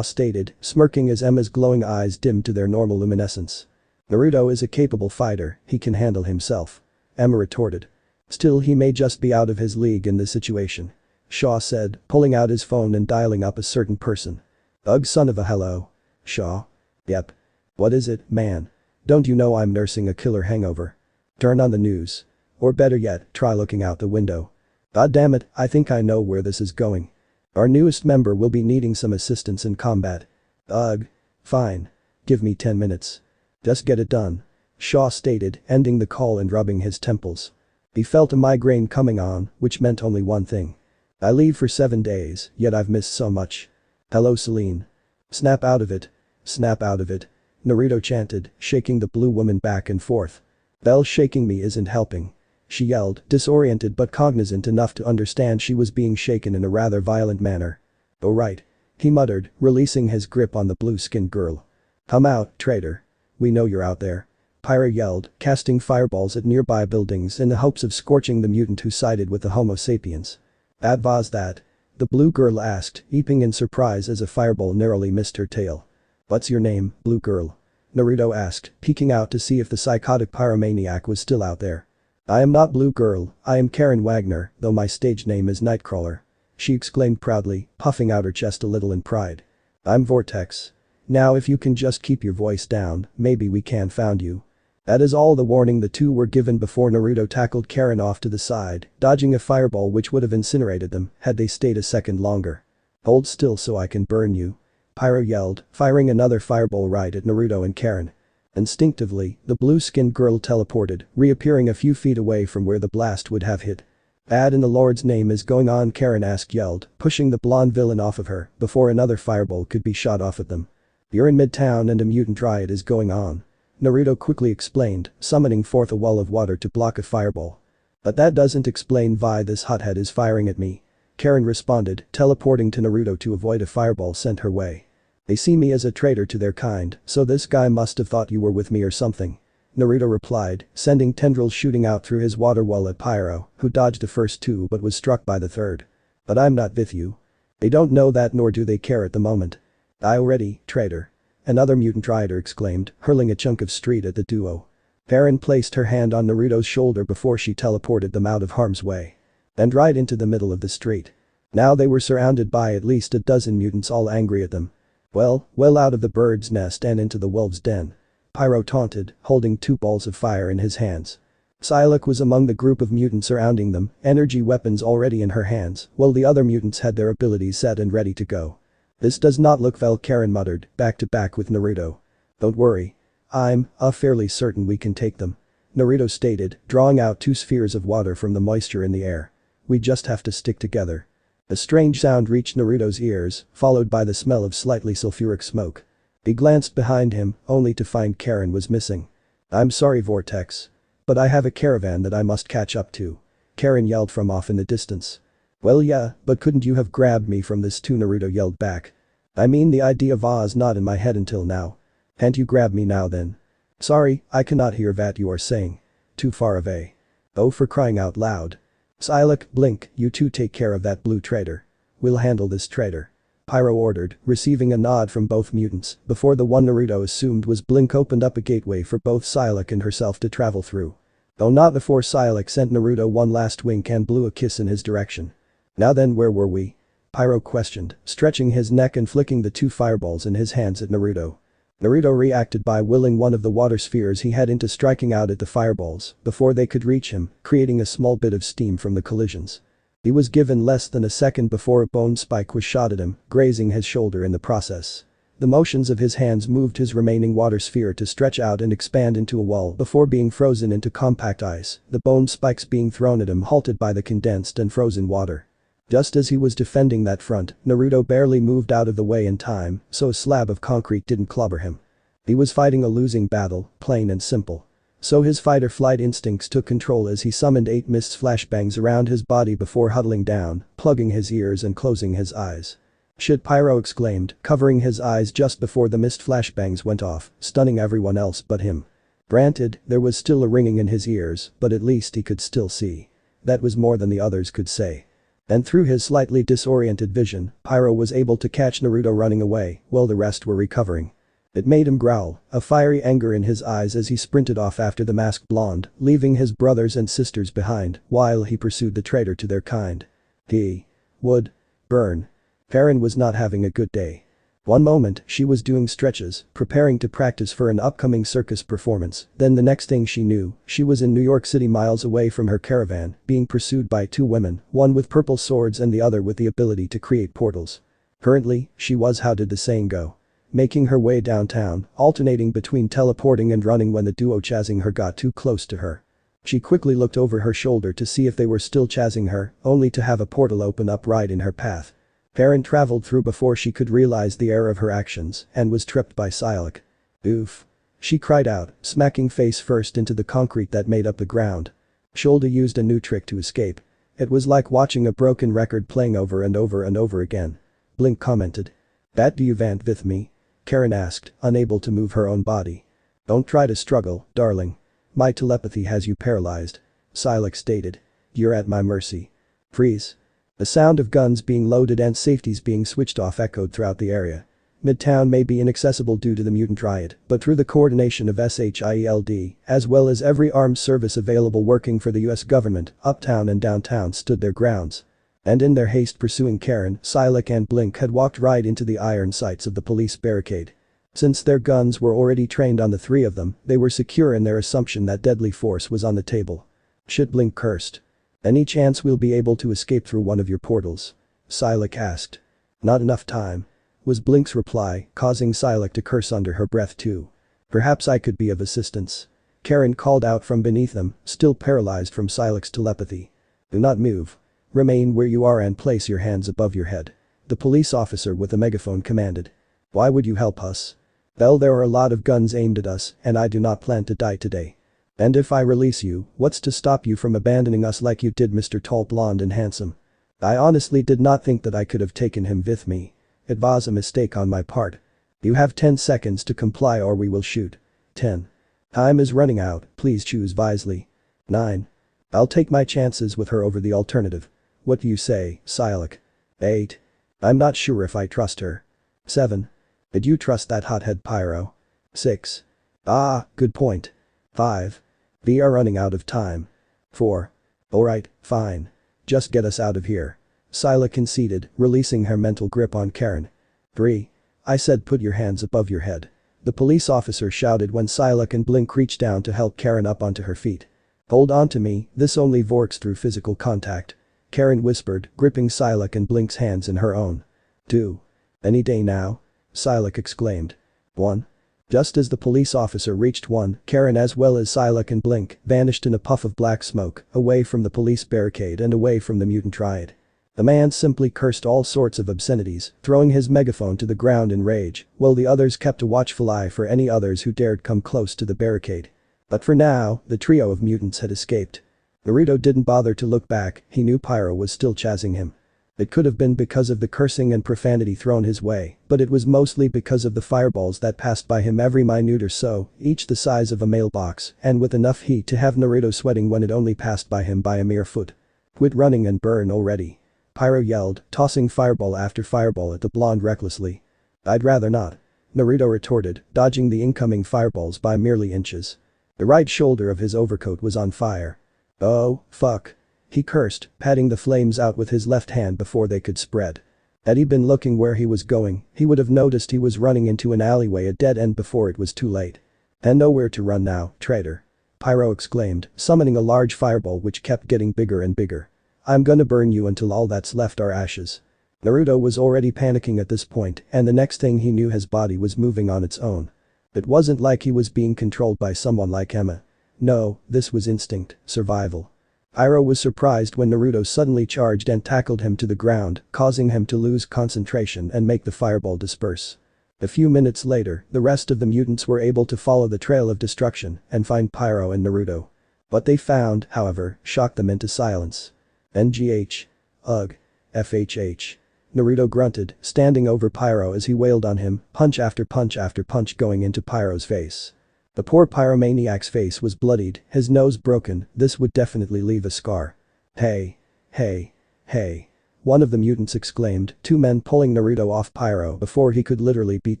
S1: stated, smirking as Emma's glowing eyes dimmed to their normal luminescence. "Naruto is a capable fighter, he can handle himself," Emma retorted. "Still, he may just be out of his league in this situation," Shaw said, pulling out his phone and dialing up a certain person. "Ugh, son of a hello. Shaw?" "Yep. What is it, man? Don't you know I'm nursing a killer hangover? Turn on the news. Or better yet, try looking out the window. God damn it, I think I know where this is going. Our newest member will be needing some assistance in combat." "Ugh. Fine. Give me 10 minutes. Just get it done," Shaw stated, ending the call and rubbing his temples. He felt a migraine coming on, which meant only one thing. "I leave for 7 days, yet I've missed so much. Hello, Celine. Snap out of it. Snap out of it," Naruto chanted, shaking the blue woman back and forth. "Bell shaking me isn't helping," she yelled, disoriented but cognizant enough to understand she was being shaken in a rather violent manner. "Oh right," he muttered, releasing his grip on the blue-skinned girl. "Come out, traitor. We know you're out there," Pyra yelled, casting fireballs at nearby buildings in the hopes of scorching the mutant who sided with the Homo sapiens. "That was that," The blue girl asked, leaping in surprise as a fireball narrowly missed her tail. What's your name, blue girl? Naruto asked, peeking out to see if the psychotic pyromaniac was still out there. I am not blue girl, I am Karen Wagner, though my stage name is Nightcrawler. She exclaimed proudly, puffing out her chest a little in pride. I'm Vortex. Now if you can just keep your voice down, maybe we can found you. That is all the warning the two were given before Naruto tackled Karen off to the side, dodging a fireball which would have incinerated them had they stayed a second longer. Hold still so I can burn you. Pyro yelled, firing another fireball right at Naruto and Karen. Instinctively, the blue-skinned girl teleported, reappearing a few feet away from where the blast would have hit. Bad in the Lord's name is going on, Karen yelled, pushing the blonde villain off of her before another fireball could be shot off at them. You're in Midtown and a mutant riot is going on. Naruto quickly explained, summoning forth a wall of water to block a fireball. But that doesn't explain why this hothead is firing at me. Karen responded, teleporting to Naruto to avoid a fireball sent her way. They see me as a traitor to their kind, so this guy must have thought you were with me or something. Naruto replied, sending tendrils shooting out through his water wall at Pyro, who dodged the first two but was struck by the third. But I'm not with you. They don't know that nor do they care at the moment. I already, traitor. Another mutant rider exclaimed, hurling a chunk of street at the duo. Karen placed her hand on Naruto's shoulder before she teleported them out of harm's way. And right into the middle of the street. Now they were surrounded by at least a dozen mutants all angry at them. Well out of the bird's nest and into the wolf's den. Pyro taunted, holding two balls of fire in his hands. Psylocke was among the group of mutants surrounding them, energy weapons already in her hands, while the other mutants had their abilities set and ready to go. This does not look well, Karen muttered, back to back with Naruto. Don't worry. I'm fairly certain we can take them. Naruto stated, drawing out two spheres of water from the moisture in the air. We just have to stick together. A strange sound reached Naruto's ears, followed by the smell of slightly sulfuric smoke. He glanced behind him, only to find Karen was missing. I'm sorry, Vortex. But I have a caravan that I must catch up to. Karen yelled from off in the distance. Well yeah, but couldn't you have grabbed me from this too, Naruto yelled back. I mean the idea was not in my head until now. Can't you grab me now then? Sorry, I cannot hear what you are saying. Too far away. Oh, for crying out loud. Psylocke, Blink, you two take care of that blue traitor. We'll handle this traitor. Pyro ordered, receiving a nod from both mutants, before the one Naruto assumed was Blink opened up a gateway for both Psylocke and herself to travel through. Though not before Psylocke sent Naruto one last wink and blew a kiss in his direction. Now then, where were we? Pyro questioned, stretching his neck and flicking the two fireballs in his hands at Naruto. Naruto reacted by willing one of the water spheres he had into striking out at the fireballs before they could reach him, creating a small bit of steam from the collisions. He was given less than a second before a bone spike was shot at him, grazing his shoulder in the process. The motions of his hands moved his remaining water sphere to stretch out and expand into a wall before being frozen into compact ice, the bone spikes being thrown at him halted by the condensed and frozen water. Just as he was defending that front, Naruto barely moved out of the way in time, so a slab of concrete didn't clobber him. He was fighting a losing battle, plain and simple. So his fight-or-flight instincts took control as he summoned 8 mist flashbangs around his body before huddling down, plugging his ears and closing his eyes. Shit, Pyro exclaimed, covering his eyes just before the mist flashbangs went off, stunning everyone else but him. Granted, there was still a ringing in his ears, but at least he could still see. That was more than the others could say. And through his slightly disoriented vision, Pyro was able to catch Naruto running away, while the rest were recovering. It made him growl, a fiery anger in his eyes as he sprinted off after the masked blonde, leaving his brothers and sisters behind, while he pursued the traitor to their kind. He would burn. Karen was not having a good day. One moment, she was doing stretches, preparing to practice for an upcoming circus performance, then the next thing she knew, she was in New York City miles away from her caravan, being pursued by 2 women, one with purple swords and the other with the ability to create portals. Currently, she was, how did the saying go? Making her way downtown, alternating between teleporting and running when the duo chasing her got too close to her. She quickly looked over her shoulder to see if they were still chasing her, only to have a portal open up right in her path. Karen traveled through before she could realize the error of her actions and was tripped by Psylocke. Oof. She cried out, smacking face first into the concrete that made up the ground. Shoulder used a new trick to escape. It was like watching a broken record playing over and over and over again. Blink commented. "That do you want with me?" Karen asked, unable to move her own body. "Don't try to struggle, darling. My telepathy has you paralyzed," Psylocke stated. "You're at my mercy." Freeze. The sound of guns being loaded and safeties being switched off echoed throughout the area. Midtown may be inaccessible due to the mutant riot, but through the coordination of SHIELD, as well as every armed service available working for the US government, uptown and downtown stood their grounds. And in their haste pursuing Karen, Silik and Blink had walked right into the iron sights of the police barricade. Since their guns were already trained on the three of them, they were secure in their assumption that deadly force was on the table. Shit, Blink cursed. Any chance we'll be able to escape through one of your portals? Silik asked. Not enough time, was Blink's reply, causing Silik to curse under her breath too. Perhaps I could be of assistance. Karen called out from beneath them, still paralyzed from Silik's telepathy. Do not move. Remain where you are and place your hands above your head. The police officer with a megaphone commanded. Why would you help us? Well, there are a lot of guns aimed at us, and I do not plan to die today. And if I release you, what's to stop you from abandoning us like you did Mr. Tall, Blonde and Handsome? I honestly did not think that I could have taken him with me. It was a mistake on my part. You have 10 seconds to comply or we will shoot. 10. Time is running out, please choose wisely. 9. I'll take my chances with her over the alternative. What do you say, Silik? 8. I'm not sure if I trust her. 7. Did you trust that hothead Pyro? 6. Ah, good point. 5. We are running out of time. 4. Alright, fine. Just get us out of here. Silik conceded, releasing her mental grip on Karen. 3. I said put your hands above your head. The police officer shouted when Silik and Blink reached down to help Karen up onto her feet. Hold on to me, this only works through physical contact. Karen whispered, gripping Silik and Blink's hands in her own. 2. Any day now? Silik exclaimed. 1. Just as the police officer reached 1, Karen as well as Silik and Blink vanished in a puff of black smoke, away from the police barricade and away from the mutant riot. The man simply cursed all sorts of obscenities, throwing his megaphone to the ground in rage, while the others kept a watchful eye for any others who dared come close to the barricade. But for now, the trio of mutants had escaped. Naruto didn't bother to look back, he knew Pyro was still chasing him. It could have been because of the cursing and profanity thrown his way, but it was mostly because of the fireballs that passed by him every minute or so, each the size of a mailbox, and with enough heat to have Naruto sweating when it only passed by him by a mere foot. Quit running and burn already. Pyro yelled, tossing fireball after fireball at the blonde recklessly. I'd rather not. Naruto retorted, dodging the incoming fireballs by merely inches. The right shoulder of his overcoat was on fire. Oh, fuck. He cursed, patting the flames out with his left hand before they could spread. Had he been looking where he was going, he would have noticed he was running into an alleyway, a dead end, before it was too late. And nowhere to run now, traitor. Pyro exclaimed, summoning a large fireball which kept getting bigger and bigger. I'm gonna burn you until all that's left are ashes. Naruto was already panicking at this point, and the next thing he knew his body was moving on its own. It wasn't like he was being controlled by someone like Emma. No, this was instinct, survival. Pyro was surprised when Naruto suddenly charged and tackled him to the ground, causing him to lose concentration and make the fireball disperse. A few minutes later, the rest of the mutants were able to follow the trail of destruction and find Pyro and Naruto. What they found, however, shocked them into silence. NGH. Ugh. FHH. Naruto grunted, standing over Pyro as he wailed on him, punch after punch after punch going into Pyro's face. The poor pyromaniac's face was bloodied, his nose broken, this would definitely leave a scar. Hey. Hey. Hey. One of the mutants exclaimed, two men pulling Naruto off Pyro before he could literally beat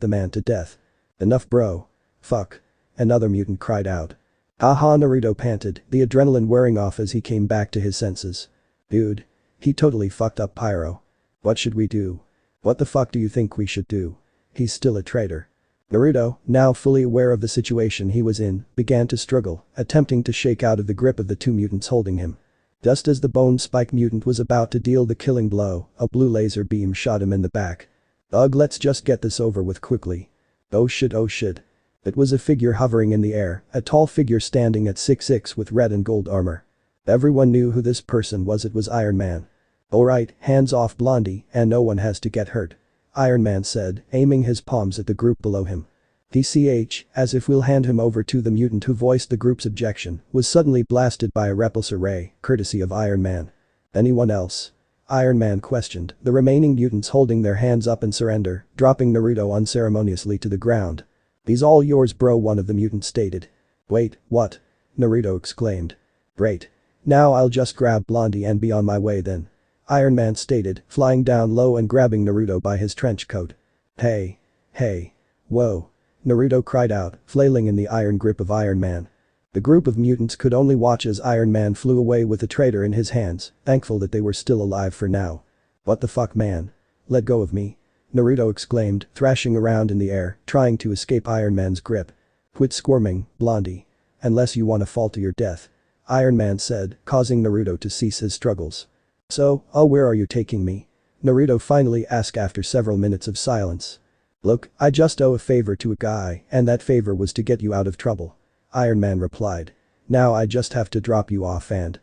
S1: the man to death. Enough, bro. Fuck. Another mutant cried out. Haha, Naruto panted, the adrenaline wearing off as he came back to his senses. Dude. He totally fucked up Pyro. What should we do? What the fuck do you think we should do? He's still a traitor. Naruto, now fully aware of the situation he was in, began to struggle, attempting to shake out of the grip of the two mutants holding him. Just as the bone spike mutant was about to deal the killing blow, a blue laser beam shot him in the back. Ugh, let's just get this over with quickly. Oh shit, oh shit. It was a figure hovering in the air, a tall figure standing at 6'6" with red and gold armor. Everyone knew who this person was, it was Iron Man. Alright, hands off Blondie, and no one has to get hurt. Iron Man said, aiming his palms at the group below him. DCH, as if we'll hand him over to the mutant who voiced the group's objection, was suddenly blasted by a repulsor ray, courtesy of Iron Man. Anyone else? Iron Man questioned, the remaining mutants holding their hands up in surrender, dropping Naruto unceremoniously to the ground. He's all yours, bro, one of the mutants stated. Wait, what? Naruto exclaimed. Great. Now I'll just grab Blondie and be on my way then. Iron Man stated, flying down low and grabbing Naruto by his trench coat. Hey. Hey. Whoa. Naruto cried out, flailing in the iron grip of Iron Man. The group of mutants could only watch as Iron Man flew away with the traitor in his hands, thankful that they were still alive for now. What the fuck, man? Let go of me. Naruto exclaimed, thrashing around in the air, trying to escape Iron Man's grip. Quit squirming, Blondie. Unless you want to fall to your death. Iron Man said, causing Naruto to cease his struggles. So, where are you taking me? Naruto finally asked after several minutes of silence. Look, I just owe a favor to a guy, and that favor was to get you out of trouble. Iron Man replied. Now I just have to drop you off and?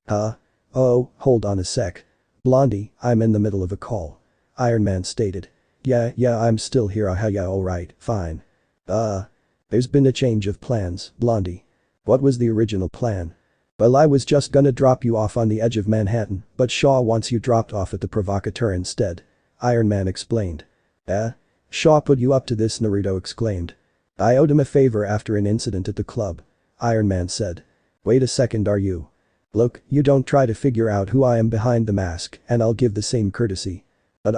S1: Huh? Oh, hold on a sec. Blondie, I'm in the middle of a call. Iron Man stated. Yeah, I'm still here. Yeah, alright, fine. There's been a change of plans, Blondie. What was the original plan? Well, I was just gonna drop you off on the edge of Manhattan, but Shaw wants you dropped off at the Provocateur instead. Iron Man explained. Shaw put you up to this, Naruto exclaimed. I owed him a favor after an incident at the club. Iron Man said. Wait a second, are you? Look, you don't try to figure out who I am behind the mask, and I'll give the same courtesy. But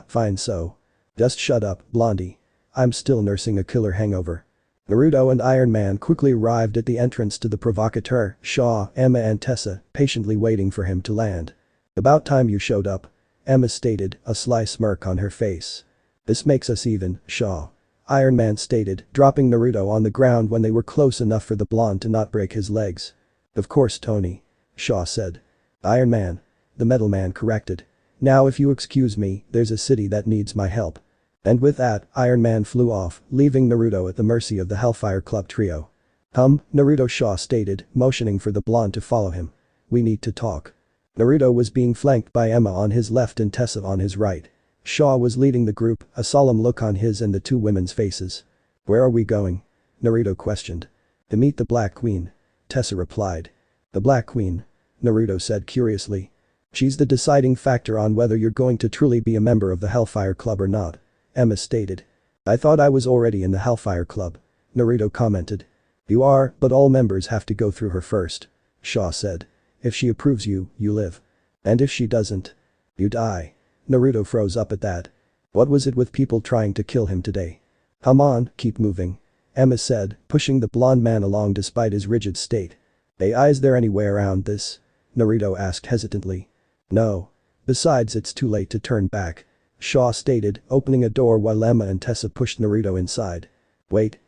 S1: fine so. Just shut up, Blondie. I'm still nursing a killer hangover. Naruto and Iron Man quickly arrived at the entrance to the Provocateur, Shaw, Emma and Tessa, patiently waiting for him to land. About time you showed up. Emma stated, a sly smirk on her face. This makes us even, Shaw. Iron Man stated, dropping Naruto on the ground when they were close enough for the blonde to not break his legs. Of course, Tony. Shaw said. Iron Man. The Metal Man corrected. Now if you excuse me, there's a city that needs my help. And with that, Iron Man flew off, leaving Naruto at the mercy of the Hellfire Club trio. Naruto, Shaw stated, motioning for the blonde to follow him. We need to talk. Naruto was being flanked by Emma on his left and Tessa on his right. Shaw was leading the group, a solemn look on his and the two women's faces. Where are we going? Naruto questioned. To meet the Black Queen. Tessa replied. The Black Queen? Naruto said curiously. She's the deciding factor on whether you're going to truly be a member of the Hellfire Club or not. Emma stated. I thought I was already in the Hellfire Club. Naruto commented. You are, but all members have to go through her first. Shaw said. If she approves you, you live. And if she doesn't? You die. Naruto froze up at that. What was it with people trying to kill him today? Come on, keep moving. Emma said, pushing the blonde man along despite his rigid state. Is there any way around this? Naruto asked hesitantly. No. Besides, it's too late to turn back. Shaw stated, opening a door while Emma and Tessa pushed Naruto inside. Wait.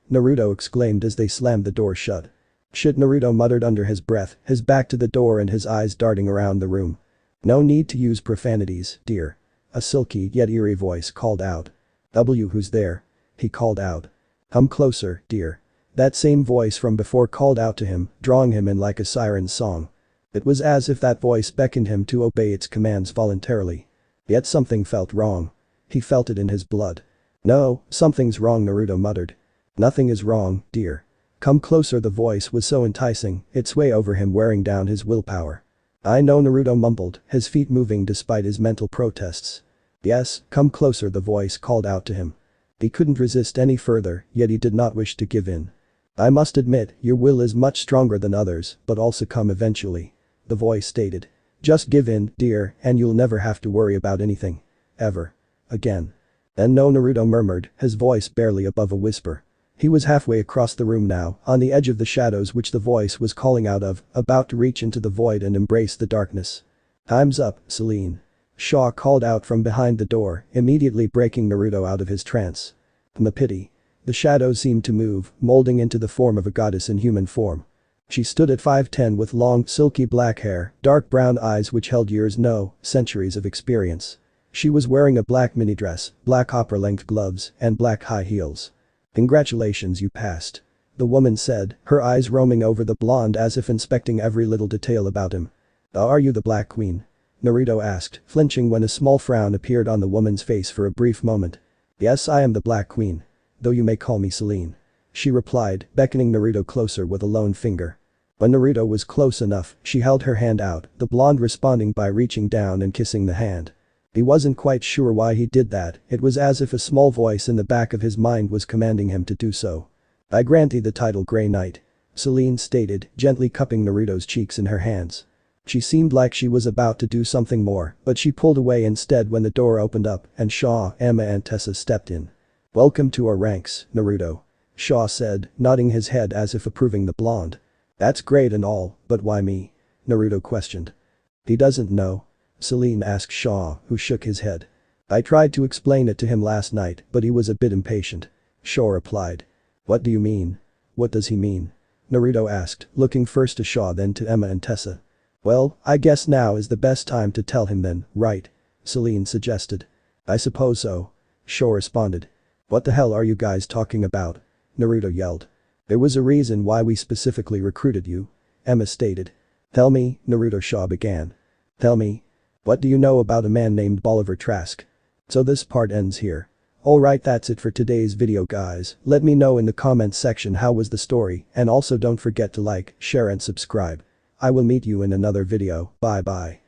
S1: Naruto exclaimed as they slammed the door shut. Shit, Naruto muttered under his breath, his back to the door and his eyes darting around the room. No need to use profanities, dear. A silky yet eerie voice called out. Who's there? He called out. Come closer, dear. That same voice from before called out to him, drawing him in like a siren's song. It was as if that voice beckoned him to obey its commands voluntarily. Yet something felt wrong. He felt it in his blood. No, something's wrong, Naruto muttered. Nothing is wrong, dear. Come closer, the voice was so enticing, it swayed over him, wearing down his willpower. I know, Naruto mumbled, his feet moving despite his mental protests. Yes, come closer, the voice called out to him. He couldn't resist any further, yet he did not wish to give in. I must admit, your will is much stronger than others, but I'll succumb eventually. The voice stated. Just give in, dear, and you'll never have to worry about anything. Ever. Again. And no, Naruto murmured, his voice barely above a whisper. He was halfway across the room now, on the edge of the shadows which the voice was calling out of, about to reach into the void and embrace the darkness. Time's up, Celine. Shaw called out from behind the door, immediately breaking Naruto out of his trance. The pity. The shadows seemed to move, molding into the form of a goddess in human form. She stood at 5'10" with long, silky black hair, dark brown eyes which held years, no, centuries of experience. She was wearing a black mini dress, black opera-length gloves, and black high heels. Congratulations, you passed. The woman said, her eyes roaming over the blonde as if inspecting every little detail about him. Are you the Black Queen? Naruto asked, flinching when a small frown appeared on the woman's face for a brief moment. Yes, I am the Black Queen. Though you may call me Celine. She replied, beckoning Naruto closer with a lone finger. When Naruto was close enough, she held her hand out, the blonde responding by reaching down and kissing the hand. He wasn't quite sure why he did that, it was as if a small voice in the back of his mind was commanding him to do so. I grant thee the title Grey Knight. Celine stated, gently cupping Naruto's cheeks in her hands. She seemed like she was about to do something more, but she pulled away instead when the door opened up and Shaw, Emma and Tessa stepped in. "Welcome to our ranks, Naruto," Shaw said, nodding his head as if approving the blonde. "That's great and all, but why me?" Naruto questioned. "He doesn't know?" Celine asked Shaw, who shook his head. "I tried to explain it to him last night, but he was a bit impatient," Shaw replied. "What do you mean? What does he mean?" Naruto asked, looking first to Shaw then to Emma and Tessa. "Well, I guess now is the best time to tell him then, right?" Celine suggested. "I suppose so," Shaw responded. "What the hell are you guys talking about?" Naruto yelled. "There was a reason why we specifically recruited you," Emma stated. "Tell me," Naruto Shaw began. "Tell me. What do you know about a man named Bolivar Trask?" So this part ends here. Alright, that's it for today's video guys. Let me know in the comments section how was the story, and also don't forget to like, share and subscribe. I will meet you in another video. Bye bye.